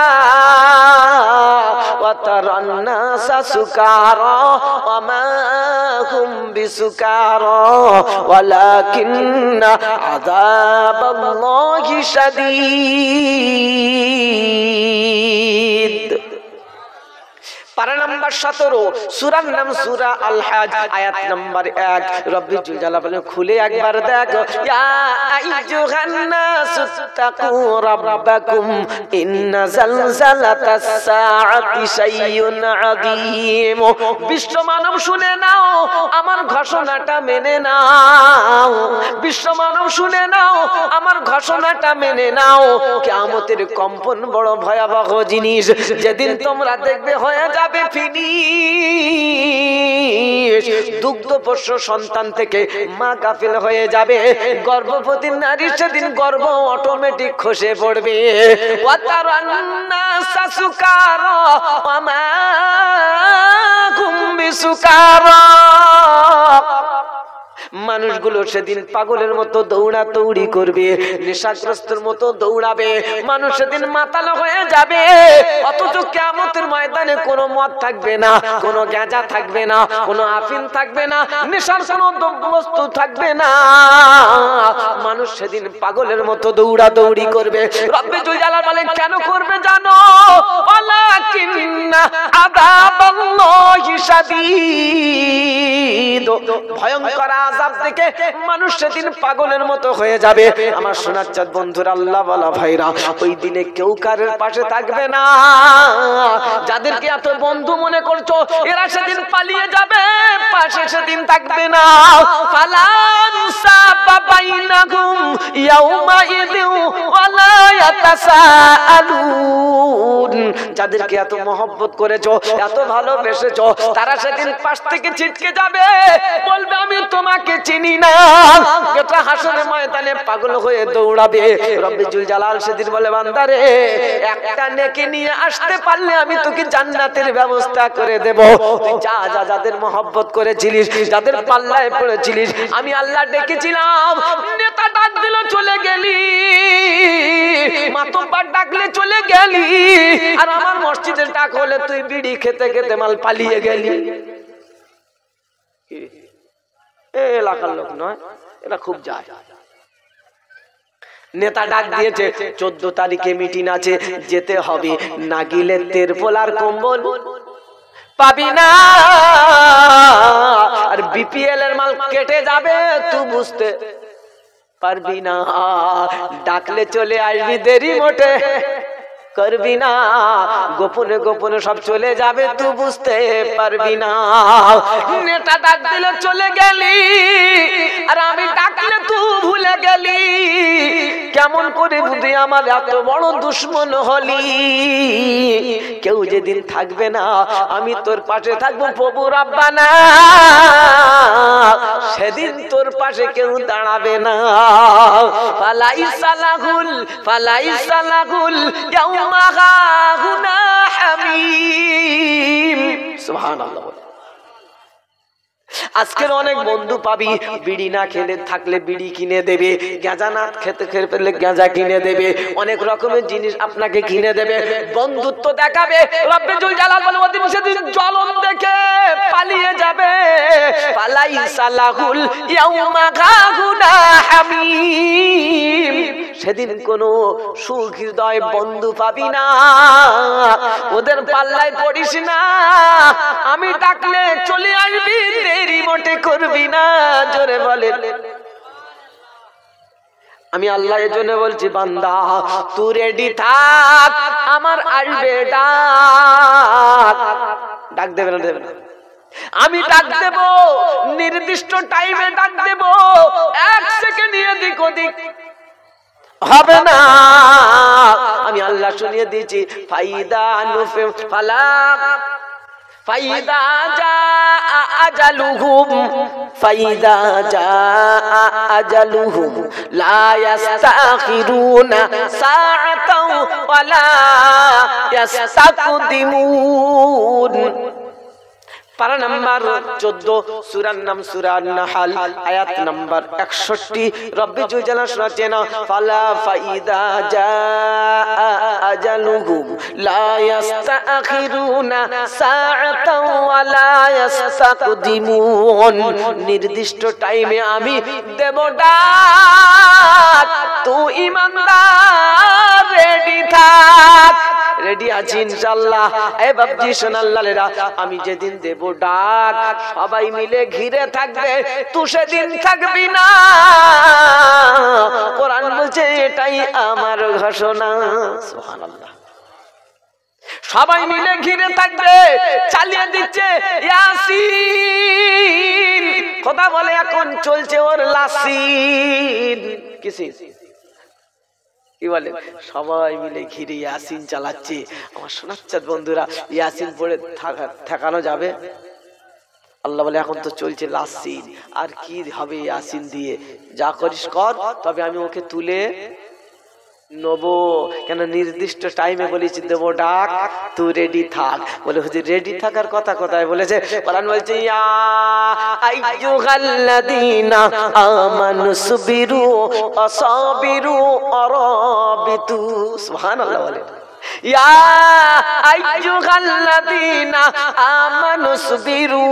ওয়া তারান নাসা সুকারা ওয়া মা হুম বিসুকারা ওয়ালাকিন্না আযাবাল্লাহি শাদীদ। পারা নাম্বার 17, সূরার নাম সূরা আল হজ, আয়াত নাম্বার 1। রব্বি জুল জালাল বলেন, খুলে একবার দেখো, ইয়া আইয়ুহান নাসু তাকু রাব্বাকুম ইন্না যালজালাতাস সাআতি শাইউন আযীম। বিশ্ব মানব শুনে নাও, আমার ঘোষণাটা মেনে নাও। বিশ্ব মানব শুনে নাও, আমার ঘোষণাটা মেনে নাও। কিয়ামতের কম্পন বড় ভয়াবহ জিনিস, যেদিন তোমরা দেখবে হয়ে যাবে ফিনিশ। দুগ্ধপোষ্য সন্তান থেকে মা গাফিল হয়ে যাবে, গর্ভবতী নারী সেদিন গর্ভ অটোমেটিক খসে পড়বে। ওয়াতারান নাসা সুকারা ওয়া মা হুম বিসুকারা, মানুষগুলো সেদিন পাগলের মতো দৌড়াদৌড়ি করবে, নেশাগ্রস্তের মতো দৌড়াবে, মানুষ সেদিন মাতাল হয়ে যাবে। অথচ কিয়ামতের ময়দানে কোনো মদ থাকবে না, কোনো গাঁজা থাকবে না, কোনো আফিম থাকবে না, নেশার কোনো বস্তু থাকবে না। মানুষ সেদিন পাগলের মতো দৌড়াদৌড়ি করবে। রব্বি জুল জালাল বলেন, কেন করবে জানো? ওয়ালাকিন্না আযাবাল্লাহি শাদীদ, ভয়ঙ্কর আযাব থেকে মানুষ সেদিন পাগলের মতো হয়ে যাবে। আমার সোনার চাঁদ বন্ধুরা, আল্লাহ ওয়ালা ভাইরা, ওই দিনে কেউ কারোর পাশে থাকবে না। যাদেরকে এত বন্ধু মনে করছো, এরা সেদিন পালিয়ে যাবে, পাশে সেদিন থাকবে না। ফালান সাবা বাইনাকুম ইয়াউমা ইযিন ওয়ালা ইয়াতাসাআলুন, যাদেরকে এত মহব্বত করেছো, এত ভালোবেসেছো, তারা সেদিন পাশ থেকে ছিটকে যাবে, বলবে আমি তোমাকে চিনি না। এটা হাসরের ময়দানে পাগল হয়ে দৌড়াবে। রব্বি জুল জালাল সেদিন বলে, বান্দারে, একটা নেকি নিয়ে আসতে পারলে আমি তোকে জান্নাতের ব্যবস্থা করে দেব। তুই যা যা, যাদের মহব্বত করেছিলিস, যাদের পাল্লায় পড়েছিলিস, আমি আল্লাহ ডেকেছিলাম, নেতা ডাক দিল চলে গেলি, মাতব্বর ডাকলে চলে গেলি, আর আমার মসজিদের ডাক হলে তুই বিড়ি খেতে খেতে মাল পালিয়ে গেলি। এলাকার লোক নয়, এটা খুব যায়। নেতা ডাক দিয়েছে, 14 তারিখে মিটিং আছে, যেতে হবে, না গেলে তেরপোল আর কম্বল পাবি না, আর বিপিএল এর মাল কেটে যাবে, তুই বুঝতে পারবি না। ডাকলে চলে আসবি, দেরি মোটে করবি না, গোপনে গোপনে সব চলে যাবে, তুই বুঝতে পারবি না। নেতা ডাক দিলে চলে গেলি, আর আমি ডাকলে তুই ভুলে গেলি। কেমন করে বুঝি আমার এত বড় দুশ্মন হলি? কেউ যেদিন থাকবে না আমি তোর পাশে থাকবো প্রভু রাব্বানা, সেদিন তোর পাশে কেউ দাঁড়াবে না। ফালাইসা লাহুল ইয়াউমা হাহুনা হামীম। সুবহানাল্লাহ। আজকের অনেক বন্ধু পাবি বিড়ি না খেলে থাকলে বিড়ি কিনে দেবে, গাঁজা না খেতে পেলে গাঁজা কিনে দেবে, অনেক রকমের জিনিস আপনাকে কিনে দেবে, বন্ধুত্ব দেখাবে। রব্বুল জালাল বলে ওদিন সেদিন জ্বলন দেখে পালিয়ে যাবে। ফালাইসা লাহুল ইয়াউমা হাহুনা হামীম। সেদিন কোনো সুহৃদয় বন্ধু পাবি না, ওদের পাল্লায় পড়িস না। আমি ডাকলে চলে আসবি, দেরি মোটে করবি না। জোরে বলে আমি আল্লাহ এর জন্য বলছি, বান্দা তুই রেডি থাক, আমার আসবে ডাক। ডাক দেবে না? দেবে না। আমি ডাক দেব, নির্দিষ্ট টাইমে ডাক দেব, এক সেকেন্ড এদিক ওদিক হবে না। আমি আল্লাহ শুনিয়ে দিয়েছি, ফাইদা নুফে ফালাক ফাইদা জাআ আজালুহুম ফাইদা জাআ আজালুহুম লা ইস্তাখিরুনা সাআতাও ওয়ালা ইস্তাকদিমুন। পারা নাম্বার 14, সূরার নাম সূরা আন-নাহল, আয়াত নাম্বার 61। রব্বুল জালাল শোনাচ্ছেন, ফালা ফাইদা জাআ আজালুহুম লা ইস্তাখিরুনা সাআতাও ওয়ালা ইস্তাকদিমুন। নির্দিষ্ট টাইমে আমি দেব ডাক, তুই ঈমানদার রেডি থাক। রেডি আছি ইনশাআল্লাহ। এ বাপজি সোনাল্লালেরা, আমি যেদিন দেব ডাক সবাই মিলে ঘিরে থাকবে, তুই সেদিন থাকবি না। কোরআন বলছে এটাই আমার ঘোষণা। সুবহানাল্লাহ। সবাই মিলে ঘিরে থাকবে, চালিয়ে দিচ্ছে ইয়াসিন। কথা বলে এখন চলছে ওর লাসিন। কি বলে? সবাই মিলে ঘিরে ইয়াসিন চালাচ্ছে। আমার শোনাচ্ছেন বন্ধুরা, ইয়াসিন পড়ে ঠেকানো যাবে? আল্লাহ বলে এখন তো চলছে লাসিন, আর কি হবে ইয়াসিন দিয়ে? যা করিস কর, তবে আমি ওকে তুলে নেবো। কেন? নির্দিষ্ট টাইমে বলেছি দেবো ডাক, তুই রেডি থাক। বলে হুজুর রেডি থাকার কথা কোথায় বলেছে? কোরআন বলছে, ইয়া আইয়ুহাল্লাযীনা আমানুসবিরু ওয়াসাবিরু ওয়ারাবিতু। সুবহানাল্লাহ। বলে ইয়া আইয়ুহাল্লাযীনা আমানুসবিরু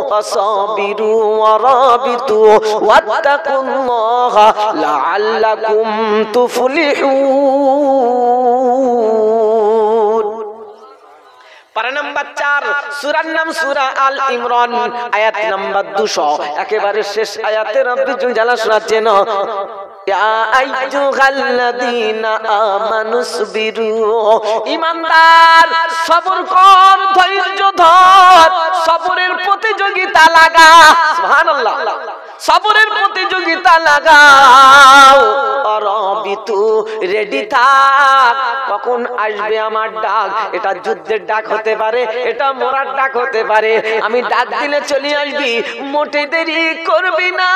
ওয়াসাবিরু ওয়ারাবিতু ওয়াত্তাকুল্লাহা লাআল্লাকুম তুফলিহুন। পারা নাম্বার 4, সূরার নাম সূরা আল ইমরান, আয়াত নাম্বার 200। একেবারে শেষ আয়াতে রব্বুল জালাল শোনাচ্ছেন, ইয়া আইয়ুহাল্লাযীনা আমানুসবিরু। ঈমানদার সবর কর, ধৈর্য ধর, সবরের প্রতিযোগিতা লাগা। সুবহানাল্লাহ। সবরের প্রতিযোগিতা লাগাও। অরবিতু, রেডি থাক, কখন আসবে আমার ডাক। এটা যুদ্ধের ডাক হতে পারে, এটা মরার ডাক হতে পারে। আমি ডাক দিলে চলে আসবি, মোটে দেরি করবি না।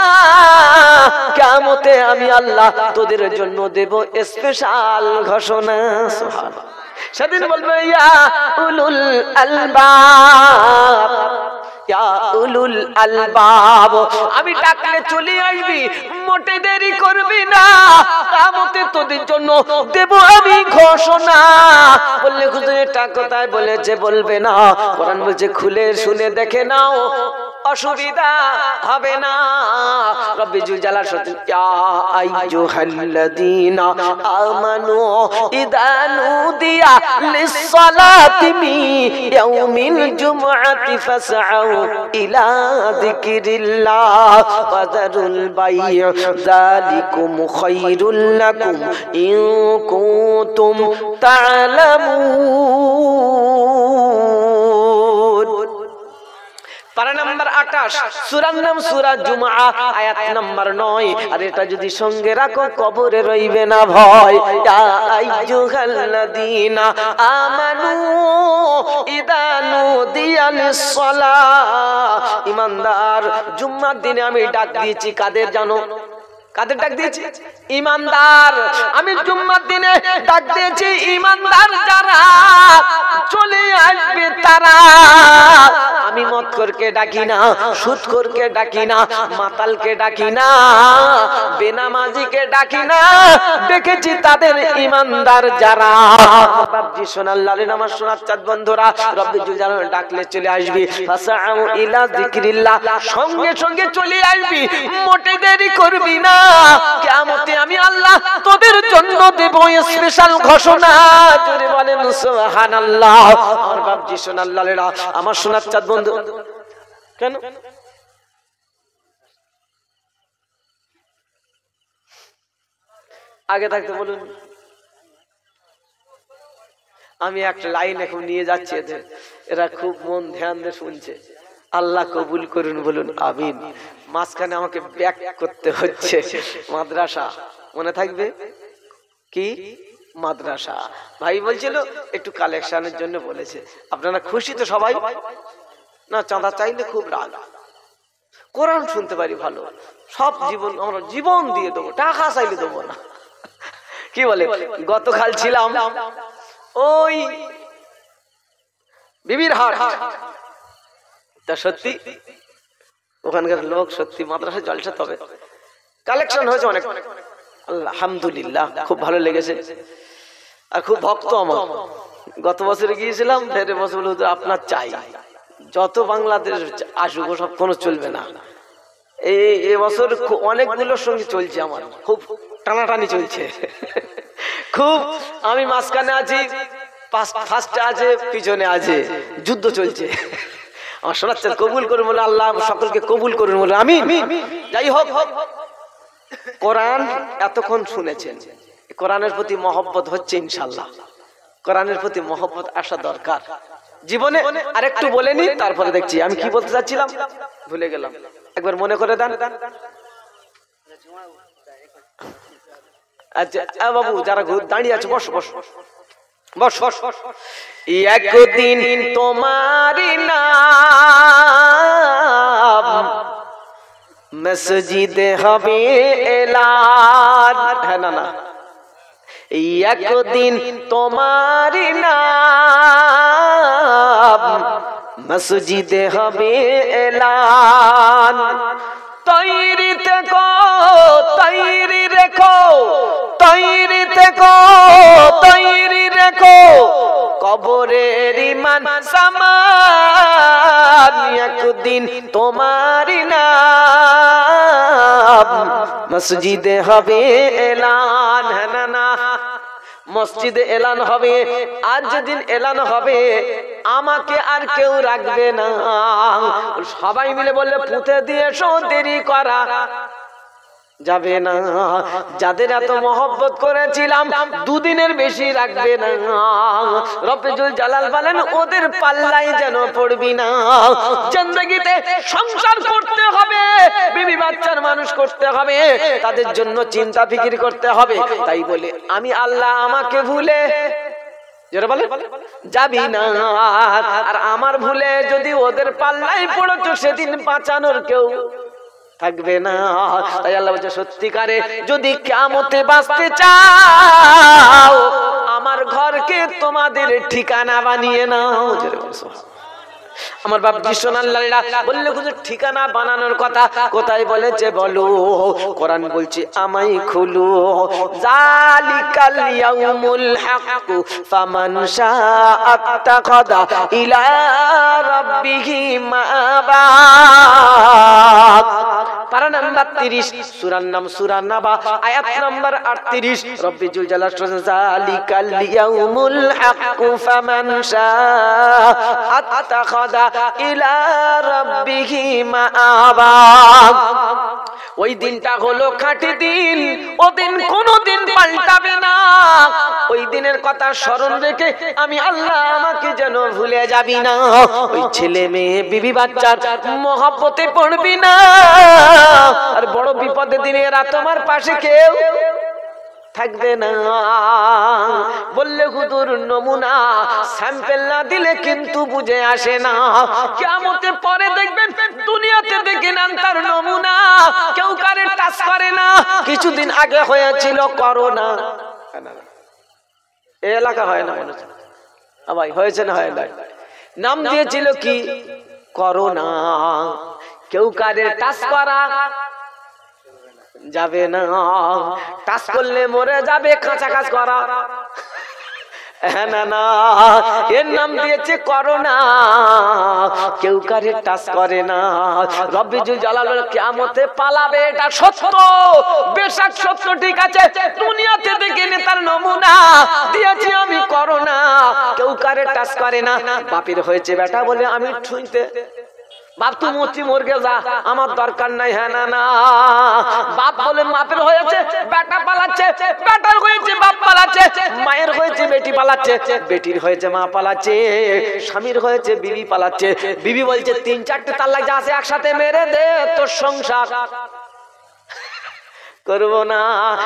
কিয়ামতে আমি আল্লাহ তোদের জন্য দেব স্পেশাল ঘোষণা। সুবহানাল্লাহ। সেদিন বলবে ইয়া উলুল আলবাব, ইয়া উলুল আলবাব। আমি ডাকলে চলে আসবি, মোটে দেরি করবি না। কিয়ামতে তোদের জন্য দেব আমি ঘোষণা। বললে হুজুর এটা কোথায় বলেছে? বলবে না। কোরআন বলছে খুলে শুনে দেখে নাও, অসুবিধা হবে না। রব্বুল জালাল শোনাচ্ছেন, ইয়া আইয়ুহাল্লাযীনা আমানু ইযা নুদিয়া লিস-সালাতি মিন ইয়াউমিল জুমআতি ফাসআউ ইলা যিকরিল্লাহ ওয়া যারুল বাই' যালিকুম খায়রুল লাকুম ইন কুনতুম তা'লামুন। পারা নাম্বার 28, সূরার নাম সূরা জুমআ, আয়াত নাম্বার 9। আর এটা যদি সঙ্গে রাখো কবরে রইবে না ভয়। ইয়া আইয়ুহাল্লাযীনা আমানু ইযা নুদিয়া লিস-সালাহ। ঈমানদার, জুম্মার দিনে আমি ডাক দিয়েছি কাদের জানো? কাদের ডাক দিয়েছি? ঈমানদার। আমি জুম্মার দিনে ডাক দিয়েছি ঈমানদার যারা চলে আসবে তারা। আমি মদখোরকে ডাকি না, সুদখোরকে ডাকি না, মাতালকে ডাকি না, বেনামাজিকে ডাকি না, দেখেছি তাদের ঈমানদার যারা। বাপজি সোনাল্লাহর নামাজ শোনার চাঁদ বন্ধুরা, রব্বি জুল জালাল ডাকলে চলে আসবি। ফাসাউ ইলা যিকরিল্লাহ, সঙ্গে সঙ্গে চলে আসবি, মোটে দেরি করবি না। কিয়ামতে আমি আল্লাহ তোদের জন্য দেব স্পেশাল ঘোষণা। জোরে বলেন সুবহানাল্লাহ। আমার বাপজি সোনাল্লাহরা, আমার সোনার চাঁদ বন্ধু, কেন আগে থাকতে বলুন? আমি একটা লাইন এখন নিয়ে যাচ্ছি, এরা খুব মন ধ্যান দিয়ে শুনছে। আল্লাহ কবুল করুন, বলুন আমিন। মাঝখানে আমাকে ব্যাক করতে হচ্ছে। মাদ্রাসা মনে থাকবে কি? মাদ্রাসা ভাই বলছিল একটু কালেকশনের জন্য বলেছে। আপনারা খুশি তো সবাই? না, চাঁদা চাইলে খুব রাগ। কোরআন শুনতে পারি ভালো, সব জীবন আমরা জীবন দিয়ে দেবো, টাকা চাইলে দেবো না। কি বলে? গতকাল ছিলাম ওই বিবির হাট, তা সত্যি ওখানকার লোক সত্যি মাদ্রাসা জলসা, তবে কালেকশন হয়েছে অনেক, আলহামদুলিল্লাহ, খুব ভালো লেগেছে। আর খুব ভক্ত আমার। গত বছরে গিয়েছিলাম, ফের বছর বলে আপনার চাই, যত বাংলাদেশ আসুক সব কোনো চলবে না। এই বছর অনেকগুলোর সঙ্গে চলছে, আমার খুব টানাটানি চলছে খুব। আমি মাঝখানে আছি, ফার্স্টে আছে, পিছনে আছে, যুদ্ধ চলছে। আমার শোনাচ্ছেন, কবুল করুন বলে আল্লাহ সকলকে কবুল করুন বলে আমি। যাই হোক, কোরআন এতক্ষণ শুনেছেন, কোরআনের প্রতি মহব্বত হচ্ছে ইনশাআল্লাহ। কোরআনের প্রতি মহব্বত আসা দরকার জীবনে। আরেকটু বলে নি, তারপরে দেখছি আমি কি বলতে চাচ্ছিলাম, ভুলে গেলাম, একবার মনে করে দেন। আচ্ছা বাবু, যারা দাঁড়িয়ে আছে বস বস বস বস। একদিন তোমারি নাম মসজিদে হবে এলান। হ্যাঁ না না, একদিন তোমারি নাম মসজিদে হবে এলান। তৈরি থেকো, তৈরি রেখো, তৈরি থেকো, তৈরি রেখো, কবরের ঈমান সামান। একদিন তোমারি নাম মসজিদে হবে এলান। হ্যাঁ না না, মসজিদে এলান হবে। আজ যেদিন এলান হবে, আমাকে আর কেউ রাখবে না, সবাই মিলে বললে পুঁতে দিয়েছো, দেরি করা যাবে না। যাদের এত মহব্বত করেছিলাম, দুদিনের বেশি রাখবে না। রব্বুল জালাল বলেন, ওদের পাল্লাই যেন পড়বি না। জিন্দেগিতে সংসার করতে হবে, বিবি বাচ্চার মানুষ করতে হবে, তাদের জন্য চিন্তা ফিকির করতে হবে। তাই বলে আমি আল্লাহ আমাকে ভুলে যাবি না। আর আমার ভুলে যদি ওদের পাল্লাই পড়েছো, সেদিন বাঁচানোর কেউ থাকবে না। তাই আল্লাহ বলছে, সত্যিকারে যদি কিয়ামতে বাঁচতে চাও, আমার ঘরকে তোমাদের ঠিকানা বানিয়ে নাও। আমার বাপজি সোনাল্লাহরা বললে, হুজুর ঠিকানা বানানোর কথা কোথায় বলেছে বলো? কোরআন বলছে, আমাই খুলু যালিকাল ইয়াউমুল হক ফামান শাআ আত্তাখাযা ইলা রাব্বিহি মাআবাদ। পারা নাম্বার 30, সূরার নাম সূরা নাবা, আয়াত নাম্বার 38। রব্বুল জালাল যালিকাল ইয়াউমুল হক ফামান শাআ আত্তাখাযা ইলা রাব্বিহি মাআবাদ। ওই দিনটা হলো খাঁটি দিন, ও দিন কোনদিন পাল্টাবে না। ওই দিনের কথা স্মরণ রেখে আমি আল্লাহ আমাকে যেন ভুলে যাবি না। ওই ছেলে মেয়ে বিবি বাচ্চার মহব্বতে পড়বি না। আর বড় বিপদের দিনে এরা তোমার পাশে কেউ থাকবে না। বললে হুজুর নমুনা স্যাম্পল না দিলে কিন্তু বুঝে আসে না। কিয়ামতের পরে দেখবেন দুনিয়াতে দেখে নেন তার নমুনা, কেউ কারে টাচ করে না। কিছুদিন আগে হয়েছিল করোনা, এই এলাকা হয় না মনে হচ্ছে ভাই, হয়েছে না হয় না, নাম দিয়েছিল কি করোনা। কেউ কারে টাচ করা যাবে না, টাচ করলে মরে যাবে। কাঁচা কাজ করা না না, এর নাম দিয়েছে করোনা। কেউ কারে টাচ করে না। রব্বুল জালাল কিয়ামতে পালাবে, এটা সত্য, বেশক সত্য, ঠিক আছে। দুনিয়াতে দেখে নেতার নমুনা দিয়েছি আমি করোনা। কেউ কারে টাচ করে না। বাপের হয়েছে বেটা বলে আমি ছুঁইতে, বাপ তুই মরছি মরগে যা, আমার দরকার নাই। হ্যাঁ না না, বাপ বলে মাপের হয়েছে বেটা পালাচ্ছে, বেটার হয়েছে বাপ পালাচ্ছে, মায়ের হয়েছে বেটি পালাচ্ছে, বেটির হয়েছে মা পালাচ্ছে, স্বামীর হয়েছে বিবি পালাচ্ছে। বিবি বলছে 3-4টে তালাক যা আছে একসাথে মেরে দে, তোর সংসার করবো না।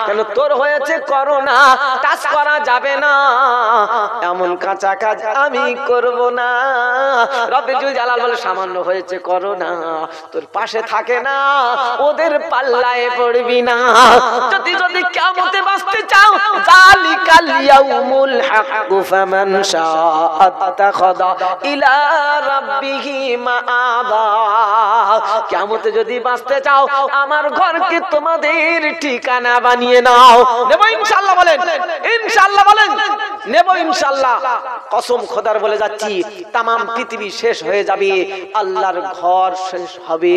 কেন? তোর হয়েছে করোনা, টাচ করা যাবে না, এমন কাঁচা কাজ আমি করব না। রব্বুল জালাল বলে সামান্য হয়েছে করোনা, তোর পাশে থাকে না, ওদের পাল্লায় পড়বি না। যদি যদি কিয়ামতে বাঁচতে চাও, যালিকাল ইয়াউমুল হাক্কু ফামান শাআ আত্তাখাযা ইলা রাব্বিহি মাআবা। কিয়ামতে যদি বাঁচতে চাও, আমার ঘরকে তোমাদের ঠিকানা বানিয়ে নাও। নেব ইনশাআল্লাহ বলেন, ইনশাআল্লাহ বলেন, নেব ইনশাআল্লাহ। কসম খোদার বলে যাচ্ছি, তামাম পৃথিবী শেষ হয়ে যাবে, আল্লাহর ঘর শেষ হবে।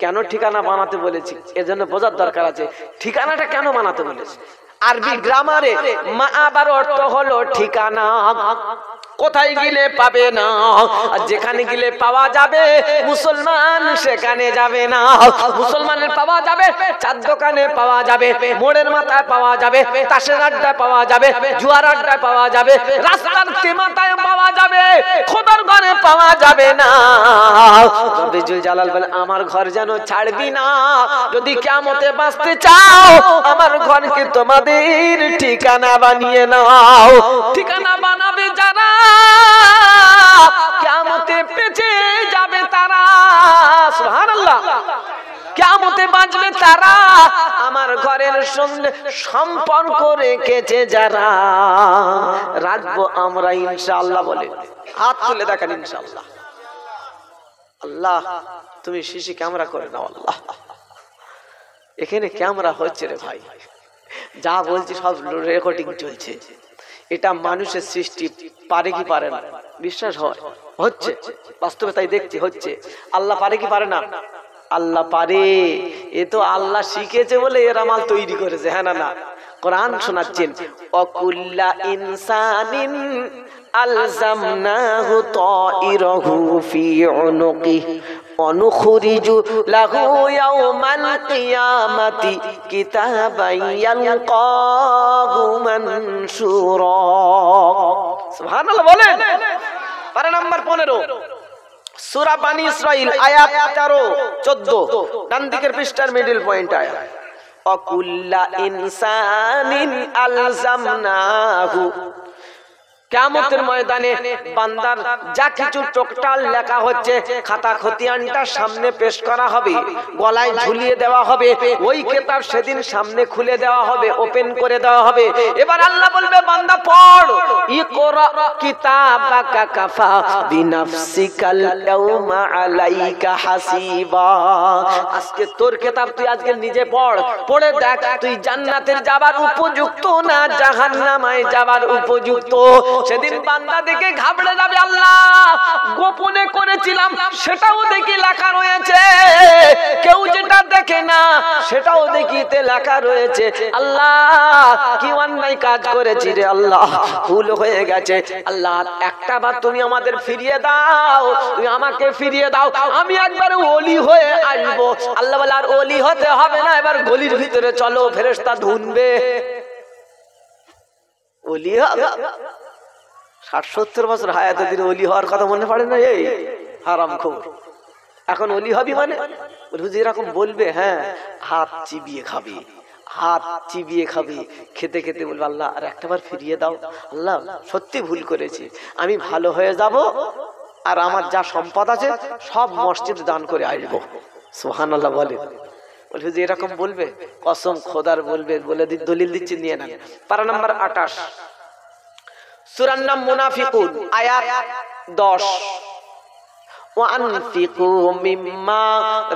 কেন ঠিকানা বানাতে বলেছি এজন্য বোঝার দরকার আছে। ঠিকানাটা কেন বানাতে বলেছি? আরবি গ্রামারে মাআবার অর্থ হলো ঠিকানা। কোথায় গেলে পাবে না, আর যেখানে গেলে পাওয়া যাবে মুসলমান সেখানে যাবে না। মুসলমানের পাওয়া যাবে চার দোকানে পাওয়া যাবে, মোড়ের মাথায় পাওয়া যাবে, তাসের আড্ডায় পাওয়া যাবে, জুয়ার আড্ডায় পাওয়া যাবে, রাস্তার তেমাতায় পাওয়া যাবে, খোদার ঘরে পাওয়া যাবে না। রব্বুল জালাল বলে আমার ঘর যেন ছাড়বি না। যদি কিয়ামতে বাঁচতে চাও, আমার ঘরকে তোমাদের ঠিকানা বানিয়ে নাও। ঠিকানা বানাবে যারা, কিয়ামতে বেঁচে যাবে তারা। সুবহানাল্লাহ। কিয়ামতে বাঁচবে তারা, আমার ঘরের সঙ্গে সম্পর্ক রেখেছে যারা। রাখবো আমরা ইনশাআল্লাহ বলে হাত তুলে দেখান ইনশাআল্লাহ। আল্লাহ তুমি সিসি ক্যামেরা করে নাও আল্লাহ। এখানে ক্যামেরা হচ্ছে রে ভাই, যা বলছি সব রেকর্ডিং চলছে। এটা মানুষের সৃষ্টি, পারে কি পারে না? বিশ্বাস হয় হচ্ছে, বাস্তবে তাই দেখছি হচ্ছে। আল্লাহ পারে কি পারে না? আল্লাহ পারে। এ তো আল্লাহ শিখেছে বলে এরা মাল তৈরি করেছে। হ্যাঁ না না, কোরআন শোনাচ্ছেন, অকুল্লা ইনসানিন আলজামনাহু তাইরাহু ফি উনুকিহি অনুখরিজু লাহু ইয়াওমাল কিয়ামাতি কিতাবান ইয়ালকাহু মানশুরা। সুবহানাল্লাহ বলেন। পারা নাম্বার 15 সূরা বানী ইসরাঈল আয়াত 13-14, ডান দিকের পৃষ্ঠার মিডল পয়েন্ট আয়াত। অকুল্লা ইনসানিন আলজামনাহু, কিয়ামতের ময়দানে বান্দার যা কিছু টোটাল লেখা হচ্ছে, খাতা খতিয়ানটা সামনে পেশ করা হবে, গলায় ঝুলিয়ে দেওয়া হবে। ওই কিতাব সেদিন সামনে খুলে দেওয়া হবে, ওপেন করে দেওয়া হবে। এবার আল্লাহ বলবে বান্দা পড়, ইকরা কিতাবাকা কাফা বিনাফসিকাল ইয়াউমা আলাইকা হাসিবা। আজকে তোর কিতাব তুই আজকে নিজে পড়, পড়ে দেখ তুই জান্নাতের যাবার উপযুক্ত না জাহান্নামায় যাবার উপযুক্ত। সেদিন বান্দা দেখে ঘাবড়ে যাবে, আল্লাহ গোপনে করেছিলাম সেটাও দেখি লেখা রয়েছে, কেউ যেটা দেখে না সেটাও দেখিতে লেখা রয়েছে। আল্লাহ কি অন্যায় কাজ করেছি রে আল্লাহ, ভুল হয়ে গেছে। আল্লাহ একটা বার তুমি আমাদের ফিরিয়ে দাও, তুমি আমাকে ফিরিয়ে দাও, আমি একবার ওলি হয়ে আসবো। আল্লাহ বলে আর ওলি হতে হবে না, এবার গলির ভিতরে চলো, ফেরেশতা ধুনবে। ওলি হবে? 60-70 বছর হায়াতে দিন ওলি হওয়ার কথা মনে পড়ে না? এই হারামখোর, এখন ওলি হবি মানে? হুজুর এরকম বলবে, হ্যাঁ, হাত চিবিয়ে খাবি, হাত চিবিয়ে খাবি, খেতে খেতে বলবে আল্লাহ আর একটাবার ফিরিয়ে দাও, আল্লাহ সত্যি ভুল করেছি, আমি ভালো হয়ে যাব, আর আমার যা সম্পদ আছে সব মসজিদ দান করে আসবো। সুবহানাল্লাহ বলে। বলবে যে এরকম বলবে, কসম খোদার বলবে, বলে দলিল দিচ্ছি, নিয়ে নেন। পারা নাম্বার 28, সূরার নাম মুনাফিকুন, আয়াত 10। وأنفقوا مما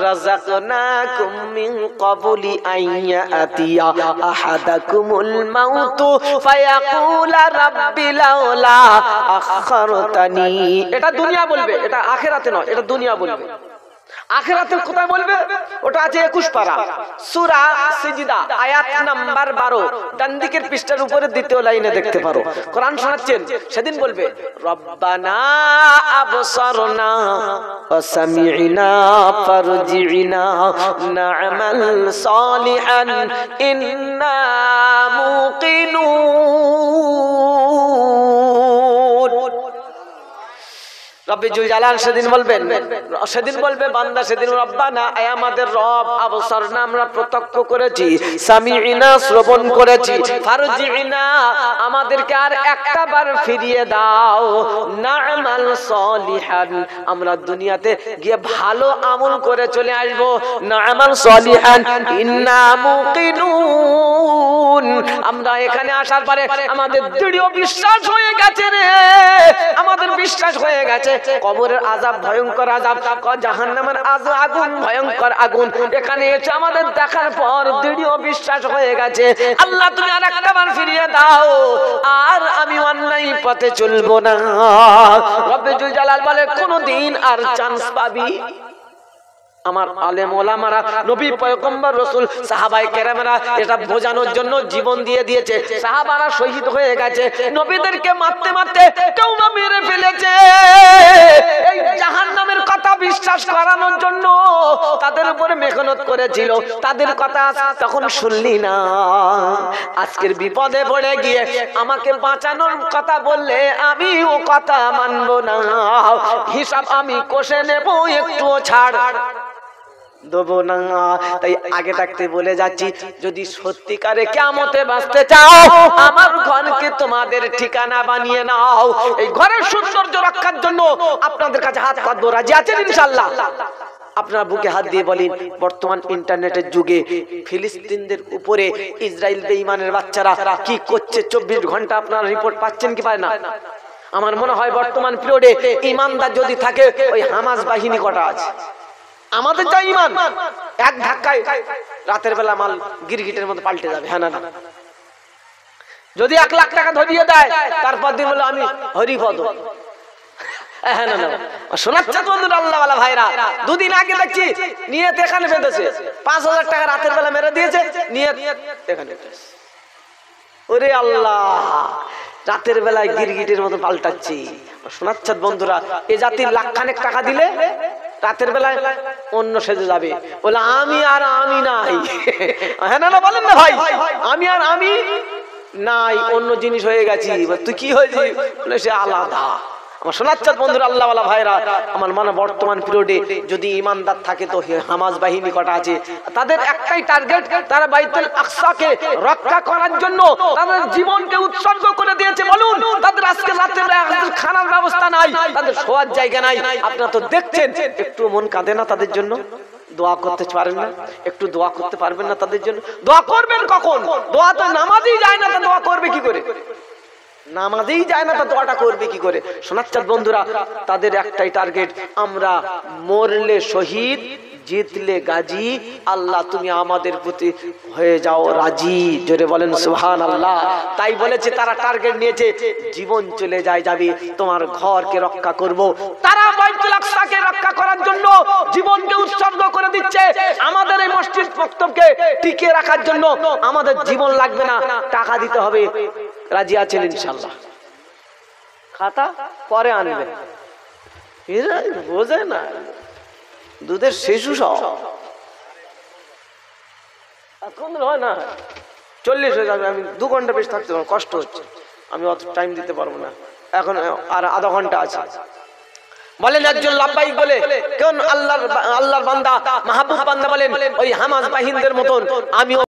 رزقناكم من قبل أن يأتي أحدكم الموت فيقول رب لولا أخرتني। এটা দুনিয়া বলবে, এটা আখিরাতে নয়, এটা দুনিয়া বলবে। আখিরাতের কোথায় বলবে? ওটা আছে 21 পারা, সূরা সিজদা, আয়াত নাম্বার 12, ডান দিকের পৃষ্ঠার উপরে দ্বিতীয় লাইনে দেখতে পারো। কোরআন শোনাচ্ছেন, সেদিন বলবে রব্বানা আবসারনা ওয়া সামি'না ফারজি'না না'মাল সালিহান ইন্না মুকিনুন। রব্বে জুল জালাল সেদিন বলবেন, সেদিন বলবে বান্দা, সেদিন রব্বানা, আয় আমাদের রব, আবসারনা আমরা প্রত্যক্ষ করেছি, সামি'না শ্রবণ করেছি, ফারজি'না আমাদেরকে আর একটা বার ফিরিয়ে দাও, না'মাল সালিহান আমরা দুনিয়াতে গিয়ে ভালো আমল করে চলে আসব, না'মাল সালিহান ইন্না মুকিনুন আমরা এখানে আসার পরে আমাদের দৃঢ় বিশ্বাস হয়ে গেছে রে, আমাদের বিশ্বাস হয়ে গেছে কবরের আযাব ভয়ঙ্কর আযাব, জাহান্নামের আগুন ভয়ঙ্কর আগুন, এখানে এসে আমাদের দেখার পর দৃঢ় বিশ্বাস হয়ে গেছে, আল্লাহ তুমি আর একটাবার ফিরিয়ে দাও, আর আমি অন্যায় পথে চলবো না। রব্বে জুল জালাল বলে কোনদিন আর চান্স পাবি? আমার আলেম ওলামারা, নবী পয়গম্বর রাসূল সাহাবায়ে কেরামেরা এটা বোঝানোর জন্য জীবন দিয়ে দিয়েছে। সাহাবারা শহীদ হয়ে গেছে, নবীদেরকে মারতে মারতে কেউ না মেরে ফেলেছে, এই জাহান্নামের কথা বিশ্বাস করানোর জন্য তাদের উপরে মেহনত করেছিল, তাদের কথা তখন শুনলি না। আজকের বিপদে পড়ে গিয়ে আমাকে বাঁচানোর কথা বললে আমি ও কথা মানবো না, হিসাব আমি কষে নেব, একটুও ছাড় দেবো না। তাই আগে থাকতে বলে যাচ্ছি, যদি সত্যিকারে কিয়ামতে বাঁচতে চাও, আমার ঘরকে তোমাদের ঠিকানা বানিয়ে নাও। এই ঘরের সৌন্দর্য রক্ষার জন্য আপনাদের কাছে হাত পাতবো, রাজি আছেন ইনশাআল্লাহ? আপনারা বুকে হাত দিয়ে বলেন, বর্তমান ইন্টারনেটের যুগে ফিলিস্তিনদের উপরে ইসরায়েল বেঈমানের বাচ্চারা কি করছে 24 ঘন্টা আপনারা রিপোর্ট পাচ্ছেন কি পায় না? আমার মনে হয় বর্তমান পিরিয়ডে ইমানদার যদি থাকে, ওই হামাস বাহিনী কটা আছে? আমাদের যা ইমান, এক ধাক্কায় রাতের বেলা মাল গিরগিটের মতো পাল্টে যাবে। হ্যাঁ না? যদি 1 লাখ টাকা ধরিয়ে দেয়, তারপর দিন বলে আমি হরিপদ। হ্যাঁ না? শোনাচ্ছে বন্ধুরা, আল্লাহওয়ালা ভাইরা, দুদিন আগে দেখছি নিয়ত এখানে বেঁধেছে, 5000 টাকা রাতের বেলা মেরে দিয়েছে, নিয়ত এখানে। ওরে আল্লাহ, রাতের বেলায় গিরগিটের মতো পাল্টাচ্ছি। শোনাচ্ছে বন্ধুরা, এ জাতির লাখখানেক টাকা দিলে রাতের বেলায় অন্য সেজে যাবে, বলে আমি আর আমি নাই। হ্যাঁ না বলেন না ভাই? আমি আর আমি নাই, অন্য জিনিস হয়ে গেছি। তুই কি হয়েছিস? বলে সে আলাদা। আমার শোনাচ্ছে বন্ধুরা, আল্লাহওয়ালা ভাইরা, আমার মানে বর্তমান পিরিয়ডে যদি ইমানদার থাকে, তো হামাস বাহিনী কটা আছে, তাদের একটাই টার্গেট, তারা বাইতুল আকসাকে রক্ষা করার জন্য তাদের জীবনকে উৎসর্গ করে দিয়েছে। বলুন, তাদের আজকে রাতে খানার ব্যবস্থা নাই, তাদের শোয়ার জায়গা নাই। আপনারা তো দেখছেন, একটু মন কাঁদে না তাদের জন্য? দোয়া করতে পারেন না? একটু দোয়া করতে পারবেন না তাদের জন্য? দোয়া করবেন কখন? দোয়া তো নামাজেই যায় না, তো দোয়া করবে কি করে? নামাজেই যায় না, তা দোয়াটা করবে কি করে? শোনাচ্ছেন বন্ধুরা, তাদের একটাই টার্গেট, আমরা মরলে শহীদ, জিতলে গাজী, আল্লাহ তুমি আমাদের প্রতি হয়ে যাও রাজি। জোরে বলেন সুবহানাল্লাহ। তাই বলেছে, তারা টার্গেট নিয়েছে, জীবন চলে যায় যাবে, তোমার ঘরকে রক্ষা করব। তারা বাইতুল আকসাকে রক্ষা করার জন্য জীবনকে উৎসর্গ করে দিচ্ছে। আমাদের এই মসজিদ মক্তবকে টিকিয়ে রাখার জন্য আমাদের জীবন লাগবে না, টাকা দিতে হবে। রাজি আছেন ইনশাআল্লাহ? খাতা পরে আনবেন, এরা বোঝে না, দুধের শিশু সব এখন হয় না, 40 হয়ে যাবে, আমি 2 ঘন্টা বেশি থাকতে পারবো, কষ্ট হচ্ছে। আমি অত টাইম দিতে পারবো না, এখন আর আধা ঘন্টা আছে। বলেন একজন লাব্বাইক বলে, কোন আল্লাহর বান্দা মাহবুব বান্দা বলেন ওই হামাস বাহিনীদের মতন আমিও